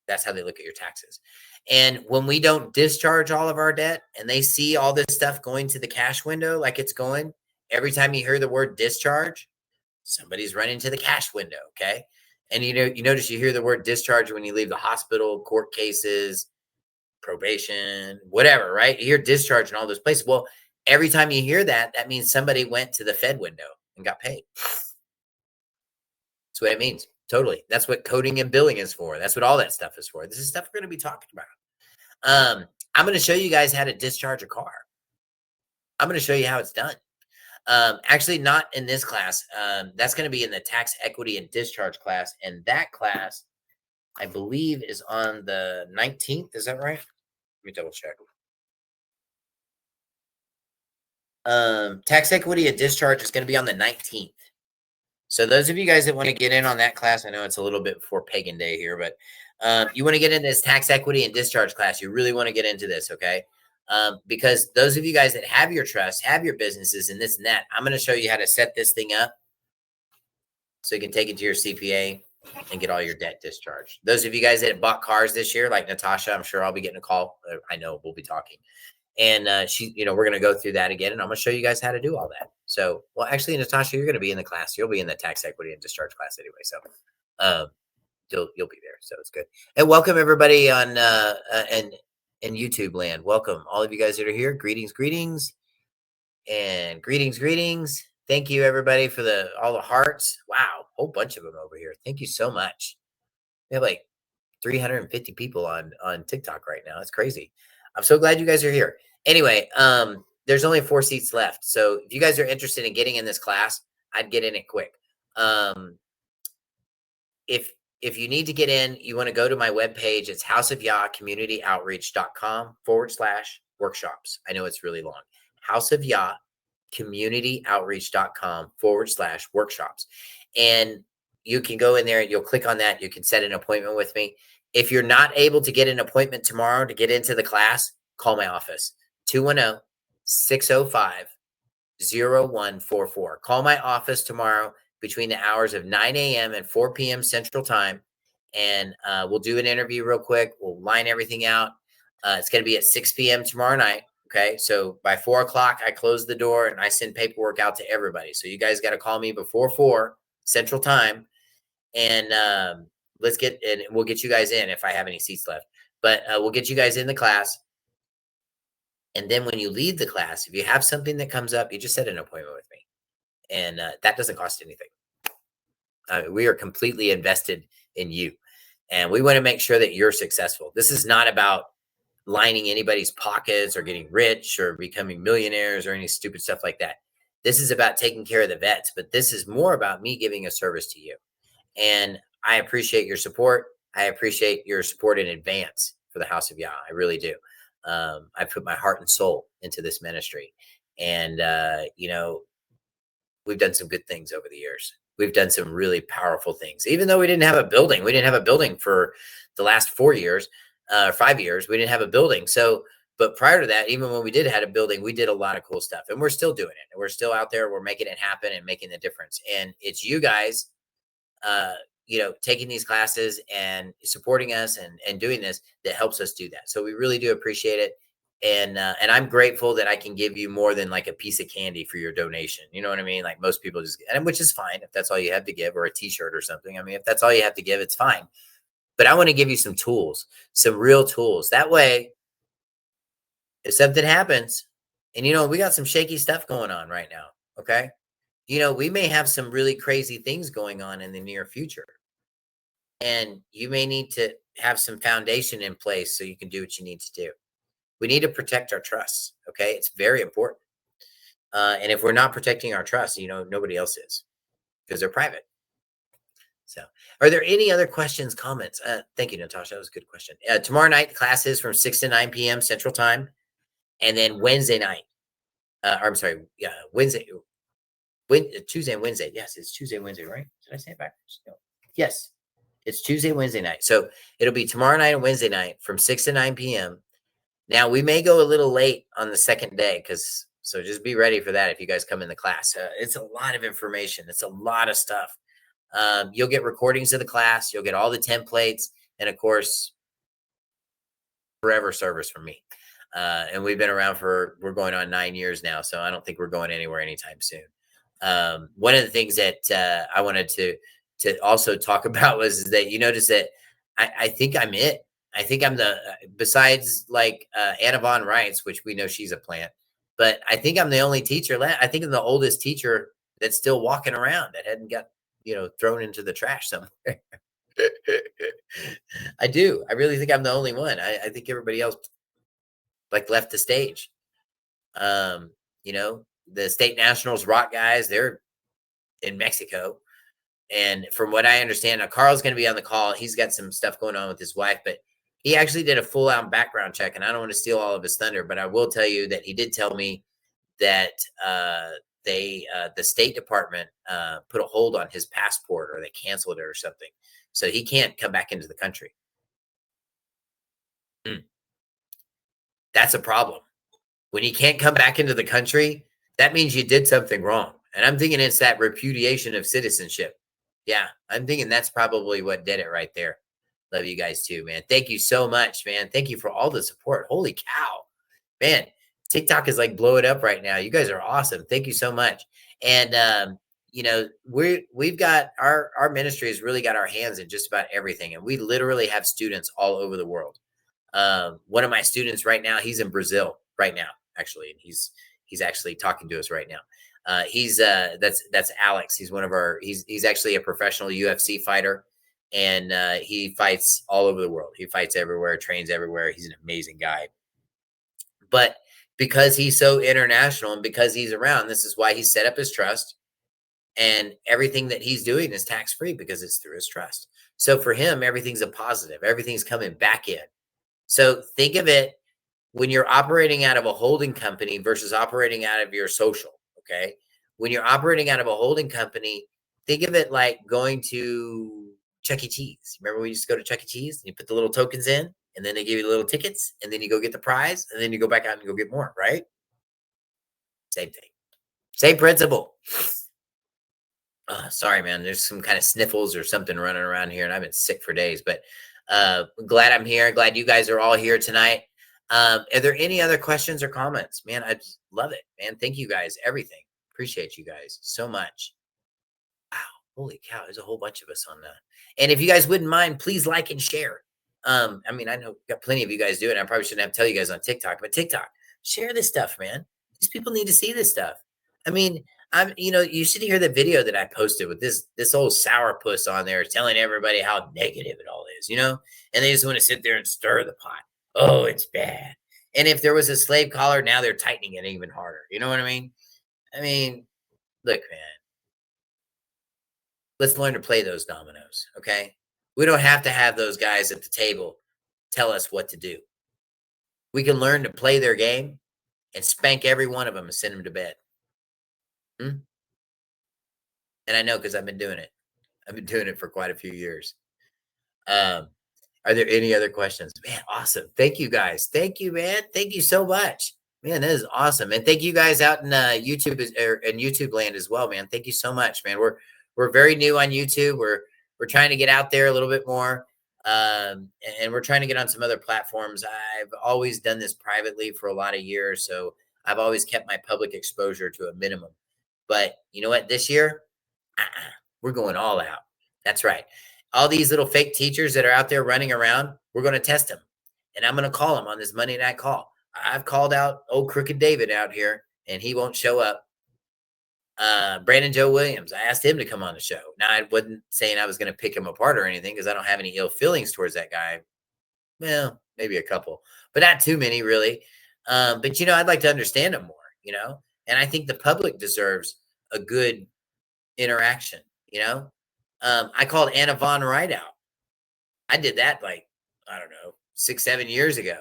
That's how they look at your taxes. And when we don't discharge all of our debt and they see all this stuff going to the cash window like it's going, every time you hear the word discharge, somebody's running to the cash window. Okay. And you notice you hear the word discharge when you leave the hospital, court cases, probation, whatever, right? You hear discharge in all those places. Well, every time you hear that, that means somebody went to the Fed window and got paid. That's what it means. Totally. That's what coding and billing is for. That's what all that stuff is for. This is stuff we're going to be talking about. I'm going to show you guys how to discharge a car. I'm going to show you how it's done. Actually, not in this class. That's going to be in the tax equity and discharge class. And that class, I believe, is on the 19th. Is that right? Let me double check. Tax equity and discharge is going to be on the 19th. So those of you guys that want to get in on that class, I know it's a little bit before Pagan Day here, but you want to get into this tax equity and discharge class. You really want to get into this, okay? Because those of you guys that have your trust, have your businesses and this and that, I'm going to show you how to set this thing up so you can take it to your CPA and get all your debt discharged. Those of you guys that have bought cars this year, like Natasha, I'm sure I'll be getting a call. I know we'll be talking. And we're going to go through that again, and I'm going to show you guys how to do all that. So, well, actually, Natasha, you're going to be in the class. You'll be in the tax equity and discharge class anyway. So, you'll be there. So it's good. And welcome everybody on and in YouTube land. Welcome all of you guys that are here. Greetings, and greetings. Thank you everybody for all the hearts. Wow, whole bunch of them over here. Thank you so much. We have like 350 people on TikTok right now. It's crazy. I'm so glad you guys are here. Anyway, there's only 4 seats left. So if you guys are interested in getting in this class, I'd get in it quick. If you need to get in, you want to go to my webpage. It's houseofyah.communityoutreach.com/workshops. I know it's really long. houseofyah.communityoutreach.com/workshops. And you can go in there, you'll click on that. You can set an appointment with me. If you're not able to get an appointment tomorrow to get into the class, call my office, 210-605-0144. Call my office tomorrow between the hours of 9 a.m. and 4 p.m. Central Time. And we'll do an interview real quick. We'll line everything out. It's going to be at 6 p.m. tomorrow night. Okay. So by 4 o'clock, I close the door and I send paperwork out to everybody. So you guys got to call me before 4 Central Time. And we'll get you guys in if I have any seats left. But we'll get you guys in the class. And then when you leave the class, if you have something that comes up, you just set an appointment with me. And that doesn't cost anything. We are completely invested in you. And we want to make sure that you're successful. This is not about lining anybody's pockets or getting rich or becoming millionaires or any stupid stuff like that. This is about taking care of the vets. But this is more about me giving a service to you. And I appreciate your support. I appreciate your support in advance for the House of Yah. I really do. I put my heart and soul into this ministry. And, we've done some good things over the years. We've done some really powerful things. Even though we didn't have a building, for the last 4 years, 5 years. We didn't have a building. So, but prior to that, even when we did have a building, we did a lot of cool stuff. And we're still doing it. And we're still out there. We're making it happen and making the difference. And it's you guys taking these classes and supporting us and doing this that helps us do that. So we really do appreciate it. And I'm grateful that I can give you more than like a piece of candy for your donation. You know what I mean? Like most people which is fine if that's all you have to give, or a t-shirt or something. I mean, if that's all you have to give, it's fine. But I want to give you some tools, some real tools. That way, if something happens, and we got some shaky stuff going on right now. Okay. We may have some really crazy things going on in the near future. And you may need to have some foundation in place so you can do what you need to do. We need to protect our trusts. Okay. It's very important. And if we're not protecting our trusts, nobody else is, because they're private. So are there any other questions, comments? Thank you, Natasha. That was a good question. Tomorrow night, the class is from 6 to 9 p.m. Central Time. And then Wednesday night, Tuesday and Wednesday. Yes, it's Tuesday and Wednesday, right? Did I say it backwards? No. Yes, it's Tuesday and Wednesday night. So it'll be tomorrow night and Wednesday night from 6 to 9 p.m. Now, we may go a little late on the second day, so just be ready for that if you guys come in the class. It's a lot of information. It's a lot of stuff. You'll get recordings of the class. You'll get all the templates. And, of course, forever service from me. And we've been around we're going on 9 years now, so I don't think we're going anywhere anytime soon. One of the things that I wanted to also talk about was that you notice that I think I'm it. I think I'm besides like Anna Von Reitz, which we know she's a plant, but I think I'm the only teacher left. I think I'm the oldest teacher that's still walking around that hadn't got, thrown into the trash somewhere. I do. I really think I'm the only one. I think everybody else like left the stage. the State Nationals rock guys, they're in Mexico. And from what I understand, now Carl's going to be on the call. He's got some stuff going on with his wife, but he actually did a full out background check. And I don't want to steal all of his thunder, but I will tell you that he did tell me that the State Department put a hold on his passport, or they canceled it or something. So he can't come back into the country. That's a problem. When you can't come back into the country, that means you did something wrong. And I'm thinking it's that repudiation of citizenship. Yeah, I'm thinking that's probably what did it right there. Love you guys too, man. Thank you so much, man. Thank you for all the support. Holy cow, man. TikTok is like blowing up right now. You guys are awesome. Thank you so much. And you know, we've got our ministry has really got our hands in just about everything, and we literally have students all over the world. One of my students right now, he's in Brazil right now, actually, and he's actually talking to us right now. That's Alex. He's one of our. He's actually a professional UFC fighter, and he fights all over the world. He fights everywhere, trains everywhere. He's an amazing guy. But because he's so international and because he's around, this is why he set up his trust, and everything that he's doing is tax free because it's through his trust. So for him, everything's a positive. Everything's coming back in. So think of it when you're operating out of a holding company versus operating out of your social. Okay. When you're operating out of a holding company, think of it like going to Chuck E. Cheese. Remember we used to go to Chuck E. Cheese and you put the little tokens in and then they give you the little tickets and then you go get the prize and then you go back out and go get more, right? Same thing. Same principle. Sorry, man. There's some kind of sniffles or something running around here and I've been sick for days, but glad I'm here. Glad you guys are all here tonight. Are there any other questions or comments? Man, I just love it, man. Thank you guys. Everything. Appreciate you guys so much. Wow. Holy cow. There's a whole bunch of us on that. And if you guys wouldn't mind, please like and share. I mean, I know got plenty of you guys do it. I probably shouldn't have to tell you guys on TikTok, but TikTok, share this stuff, man. These people need to see this stuff. I mean, you should hear the video that I posted with this old sourpuss on there telling everybody how negative it all is, and they just want to sit there and stir the pot. Oh, it's bad. And if there was a slave collar, now they're tightening it even harder. You know what I mean? I mean, look, man, let's learn to play those dominoes. Okay. We don't have to have those guys at the table tell us what to do. We can learn to play their game and spank every one of them and send them to bed. And I know because I've been doing it. I've been doing it for quite a few years. Are there any other questions? Man, awesome. Thank you guys. Thank you, man. Thank you so much. Man, that is awesome. And thank you guys out in YouTube and YouTube land as well, man. Thank you so much, man. We're very new on YouTube. We're trying to get out there a little bit more. And we're trying to get on some other platforms. I've always done this privately for a lot of years. So I've always kept my public exposure to a minimum. But you know what? This year, we're going all out. That's right. All these little fake teachers that are out there running around, we're going to test them. And I'm going to call them on this Monday night call. I've called out old Crooked David out here, and he won't show up. Brandon Joe Williams, I asked him to come on the show. Now, I wasn't saying I was going to pick him apart or anything because I don't have any ill feelings towards that guy. Well, maybe a couple, but not too many, really. But, I'd like to understand him more, and I think the public deserves a good interaction, I called Anna Von Wright out. I did that I don't know, 6-7 years ago.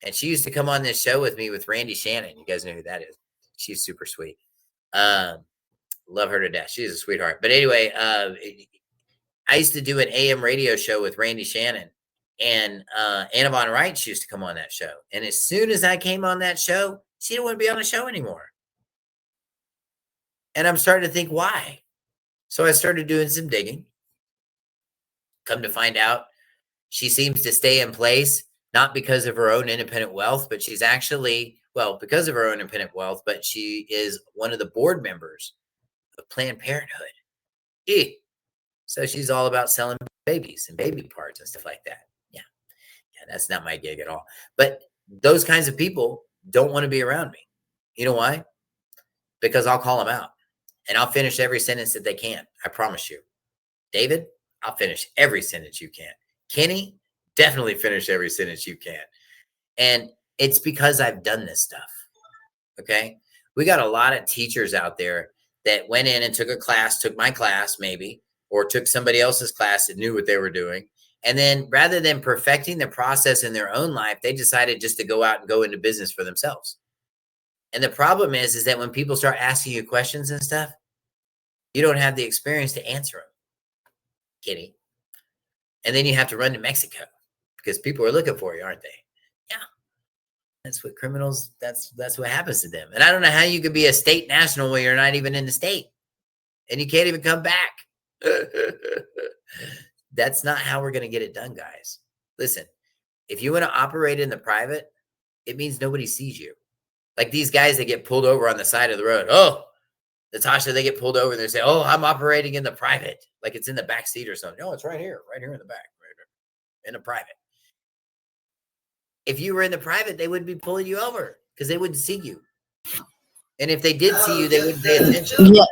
And she used to come on this show with me with Randy Shannon. You guys know who that is. She's super sweet. Love her to death. She's a sweetheart. But anyway, I used to do an AM radio show with Randy Shannon. And Anna Von Wright, she used to come on that show. And as soon as I came on that show, she didn't want to be on the show anymore. And I'm starting to think why. So I started doing some digging. Come to find out, she seems to stay in place, not because of her own independent wealth, but she's actually, because of her own independent wealth, but she is one of the board members of Planned Parenthood. So she's all about selling babies and baby parts and stuff like that. Yeah, that's not my gig at all. But those kinds of people don't want to be around me. You know why? Because I'll call them out and I'll finish every sentence that they can. I promise you. David, I'll finish every sentence you can. Kenny, definitely finish every sentence you can. And it's because I've done this stuff. Okay. We got a lot of teachers out there that went in and took a class, took my class maybe, or took somebody else's class that knew what they were doing. And then rather than perfecting the process in their own life, they decided just to go out and go into business for themselves. And the problem is that when people start asking you questions and stuff, you don't have the experience to answer them, kitty. And then you have to run to Mexico because people are looking for you, aren't they? Yeah. That's what criminals, that's what happens to them. And I don't know how you could be a state national when you're not even in the state and you can't even come back. That's not how we're going to get it done, guys. Listen, if you want to operate in the private, it means nobody sees you. Like these guys that get pulled over on the side of the road. Oh, Natasha, they get pulled over and they say, oh, I'm operating in the private. Like it's in the back seat or something. No, it's right here in the back, right here, in the private. If you were in the private, they wouldn't be pulling you over because they wouldn't see you. And if they did see you, they wouldn't pay attention. Yeah.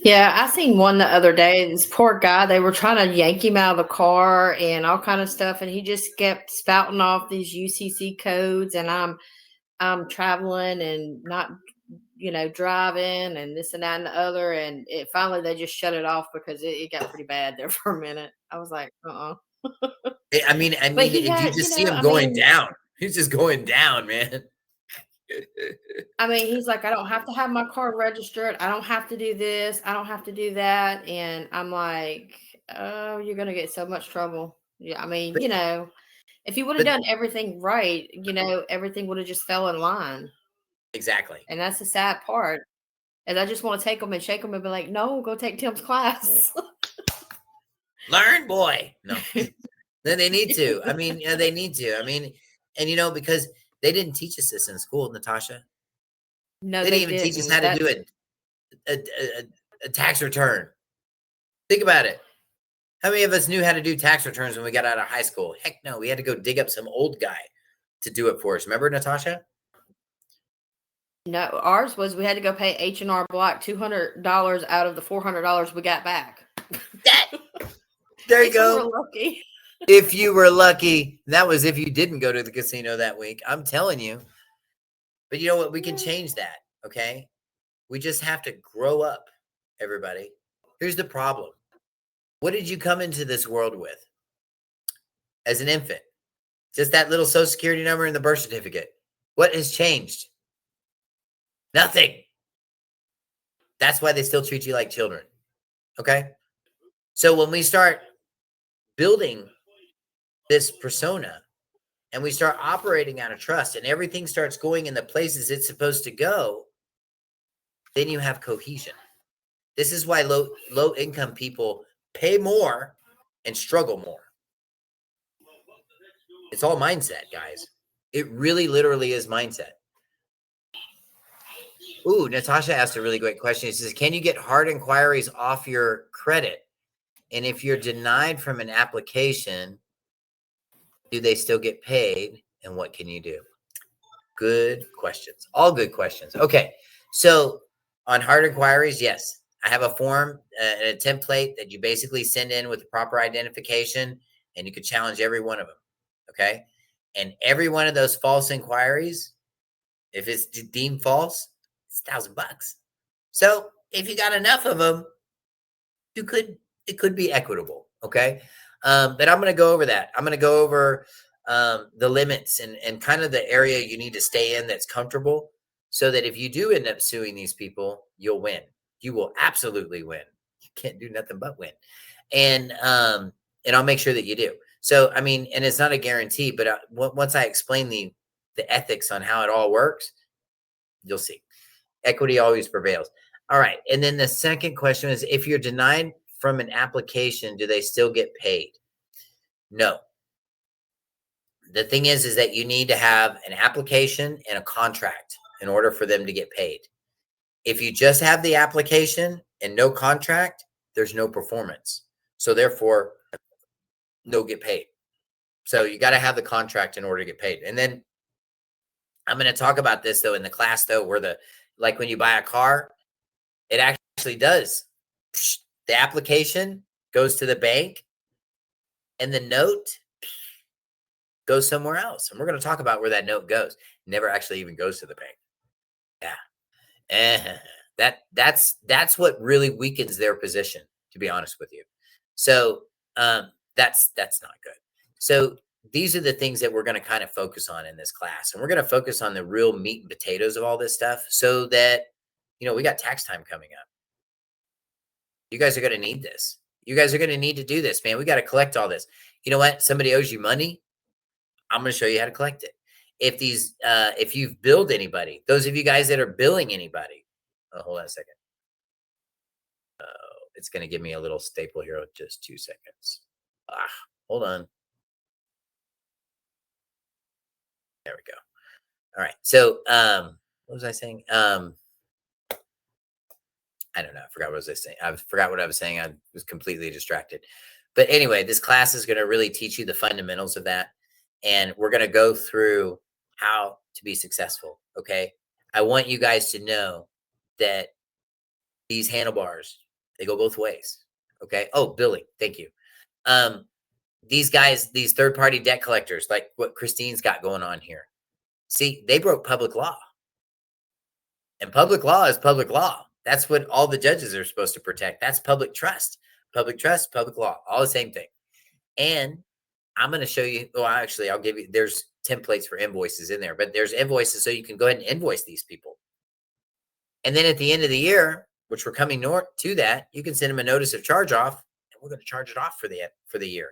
Yeah, I seen one the other day. This poor guy, they were trying to yank him out of the car and all kind of stuff, and he just kept spouting off these UCC codes. And I'm traveling and not, driving and this and that and the other. And it finally they just shut it off because it got pretty bad there for a minute. I was like, I mean, But he you had, just see him going down. He's just going down, man. I mean, he's like, I don't have to have my car registered. I don't have to do this. I don't have to do that. And I'm like, oh, you're going to get so much trouble. Yeah. I mean, if you would have done everything right, everything would have just fell in line. Exactly. And that's the sad part. And I just want to take them and shake them and be like, no, go take Tim's class. Learn, boy. No, then they need to. I mean, they need to. I mean, and because they didn't teach us this in school, Natasha. No, they didn't even teach us how to do a tax return. Think about it. How many of us knew how to do tax returns when we got out of high school? Heck no, we had to go dig up some old guy to do it for us. Remember, Natasha? No, ours was we had to go pay H&R Block $200 out of the $400 we got back. There you go. We were lucky. If you were lucky, that was if you didn't go to the casino that week. I'm telling you. But you know what? We can change that, okay? We just have to grow up, everybody. Here's the problem. What did you come into this world with as an infant? Just that little Social Security number and the birth certificate. What has changed? Nothing. That's why they still treat you like children, okay? So when we start building this persona and we start operating out of trust and everything starts going in the places it's supposed to go, then you have cohesion. This is why low income people pay more and struggle more. It's all mindset, guys. It really literally is mindset. Ooh, Natasha asked a really great question. She says, can you get hard inquiries off your credit? And if you're denied from an application, do they still get paid? And what can you do? Good questions. All good questions. Okay. So on hard inquiries, yes, I have a form and a template that you basically send in with the proper identification, and you can challenge every one of them. Okay. And every one of those false inquiries, if it's deemed false, it's $1,000. So if you got enough of them, it could be equitable. Okay. But I'm going to go over that. I'm going to go over the limits and kind of the area you need to stay in that's comfortable, so that if you do end up suing these people, you'll win. You will absolutely win. You can't do nothing but win. And I'll make sure that you do. So, I mean, and it's not a guarantee, but once I explain the ethics on how it all works, you'll see. Equity always prevails. All right. And then the second question is, if you're denied from an application, do they still get paid? No. The thing is that you need to have an application and a contract in order for them to get paid. If you just have the application and no contract, there's no performance. So therefore, no get paid. So you got to have the contract in order to get paid. And then I'm going to talk about this though in the class though, where like when you buy a car, it actually does. The application goes to the bank and the note goes somewhere else. And we're going to talk about where that note goes. never actually even goes to the bank. Yeah. That's what really weakens their position, to be honest with you. So that's not good. So these are the things that we're going to kind of focus on in this class, and we're going to focus on the real meat and potatoes of all this stuff, so that we got tax time coming up. You guys are going to need this. You guys are going to need to do this, man. We got to collect all this. You know what? Somebody owes you money. I'm going to show you how to collect it. If you've billed anybody, those of you guys that are billing anybody, hold on a second. It's going to give me a little staple here. Just 2 seconds. Hold on. There we go. All right. So, what was I saying? I don't know. I forgot what I was saying. I forgot what I was saying. I was completely distracted. But anyway, this class is going to really teach you the fundamentals of that. And we're going to go through how to be successful. Okay. I want you guys to know that these handlebars, they go both ways. Okay. Oh, billing. Thank you. These guys, these third-party debt collectors, like what Christine's got going on here. See, they broke public law. And public law is public law. That's what all the judges are supposed to protect. That's public trust. Public trust, public law, all the same thing. And I'm going to show you, well, actually, I'll give you, there's templates for invoices in there, but there's invoices so you can go ahead and invoice these people. And then at the end of the year, which we're coming to that, you can send them a notice of charge off, and we're going to charge it off for the year.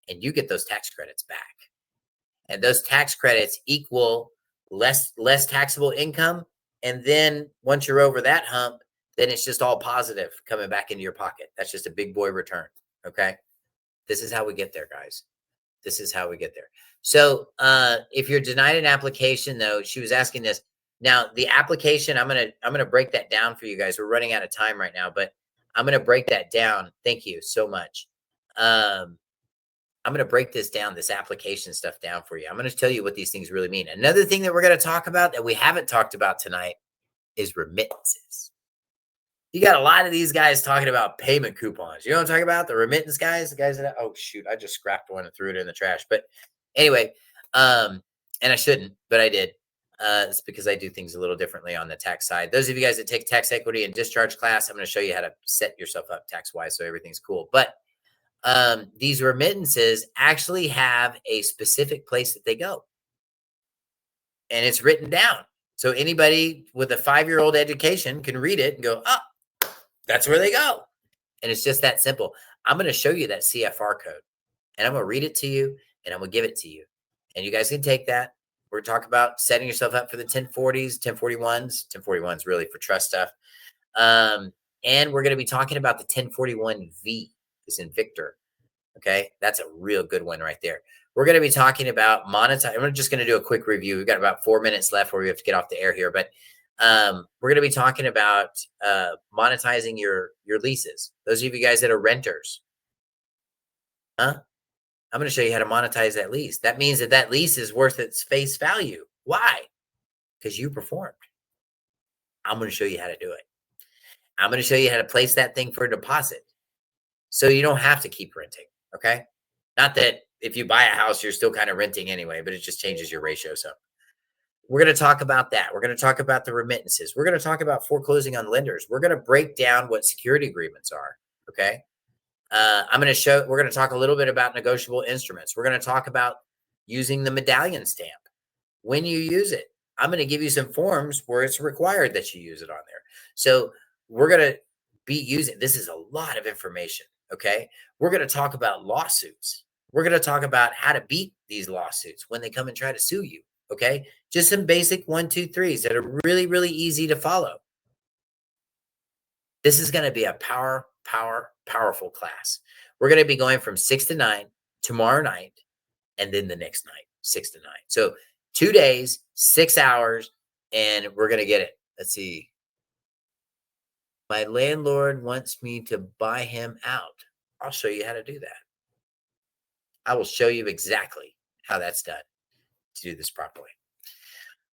And you get those tax credits back. And those tax credits equal less taxable income. And then once you're over that hump, then it's just all positive coming back into your pocket. That's just a big boy return. Okay. This is how we get there, guys. This is how we get there. So if you're denied an application, though, she was asking this. Now, the application, I'm gonna break that down for you guys. We're running out of time right now, but I'm gonna break that down. Thank you so much. I'm gonna break this application stuff down for you. I'm gonna tell you what these things really mean. Another thing that we're gonna talk about that we haven't talked about tonight is remittances. You got a lot of these guys talking about payment coupons. You know what I'm talking about? The remittance guys, the guys that, oh shoot, I just scrapped one and threw it in the trash. But anyway, and I shouldn't, but I did. It's because I do things a little differently on the tax side. Those of you guys that take tax equity and discharge class, I'm going to show you how to set yourself up tax-wise so everything's cool. But these remittances actually have a specific place that they go. And it's written down. So anybody with a 5-year-old education can read it and go, oh, that's where they go. And it's just that simple. I'm going to show you that CFR code, and I'm going to read it to you, and I'm going to give it to you. And you guys can take that. We're going to talk about setting yourself up for the 1040s, 1041s. 1041s really for trust stuff. And we're going to be talking about the 1041V, as in Victor. Okay, that's a real good one right there. We're going to be talking about monetize. I'm just going to do a quick review. We've got about 4 minutes left where we have to get off the air here, but we're going to be talking about monetizing your leases. Those of you guys that are renters, I'm going to show you how to monetize that lease. That means that lease is worth its face value. Why? Because you performed. I'm going to show you how to do it. I'm going to show you how to place that thing for a deposit so you don't have to keep renting. Okay. Not that if you buy a house, you're still kind of renting anyway, but it just changes your ratio. So we're going to talk about that. We're going to talk about the remittances. We're going to talk about foreclosing on lenders. We're going to break down what security agreements are. Okay. we're going to talk a little bit about negotiable instruments. We're going to talk about using the medallion stamp. When you use it, I'm going to give you some forms where it's required that you use it on there. So we're going to be using, this is a lot of information. Okay. We're going to talk about lawsuits. We're going to talk about how to beat these lawsuits when they come and try to sue you. Okay. Just some basic 1, 2, 3s that are really, really easy to follow. This is going to be a powerful class. We're going to be going from 6 to 9 tomorrow night, and then the next night, 6 to 9. So 2 days, 6 hours, and we're going to get it. Let's see. My landlord wants me to buy him out. I'll show you how to do that. I will show you exactly how that's done to do this properly.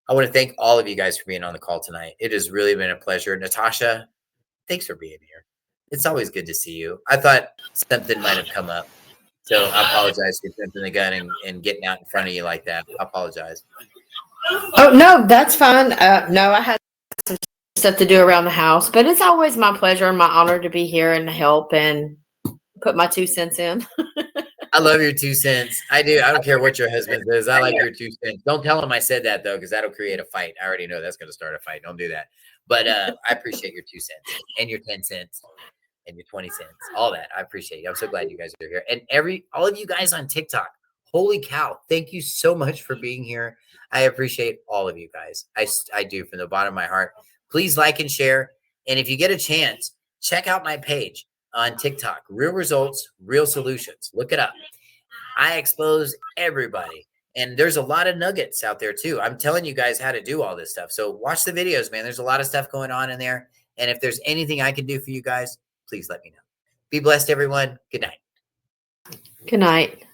I want to thank all of you guys for being on the call tonight. It has really been a pleasure. Natasha, thanks for being here. It's always good to see you. I thought something might have come up. So I apologize for jumping the gun and getting out in front of you like that. I apologize. Oh no, that's fine. No, I had some stuff to do around the house, but it's always my pleasure and my honor to be here and help and put my 2 cents in. I love your 2 cents. I do. I don't care what your husband says. I like your 2 cents. Don't tell him I said that though, because that'll create a fight. I already know that's going to start a fight. Don't do that. But I appreciate your 2 cents and your 10 cents and your 20 cents. All that. I appreciate you. I'm so glad you guys are here. And all of you guys on TikTok. Holy cow. Thank you so much for being here. I appreciate all of you guys. I do from the bottom of my heart. Please like and share. And if you get a chance, check out my page on TikTok. Real results, real solutions. Look it up. I expose everybody. And there's a lot of nuggets out there too. I'm telling you guys how to do all this stuff. So watch the videos, man. There's a lot of stuff going on in there. And if there's anything I can do for you guys, please let me know. Be blessed, everyone. Good night. Good night.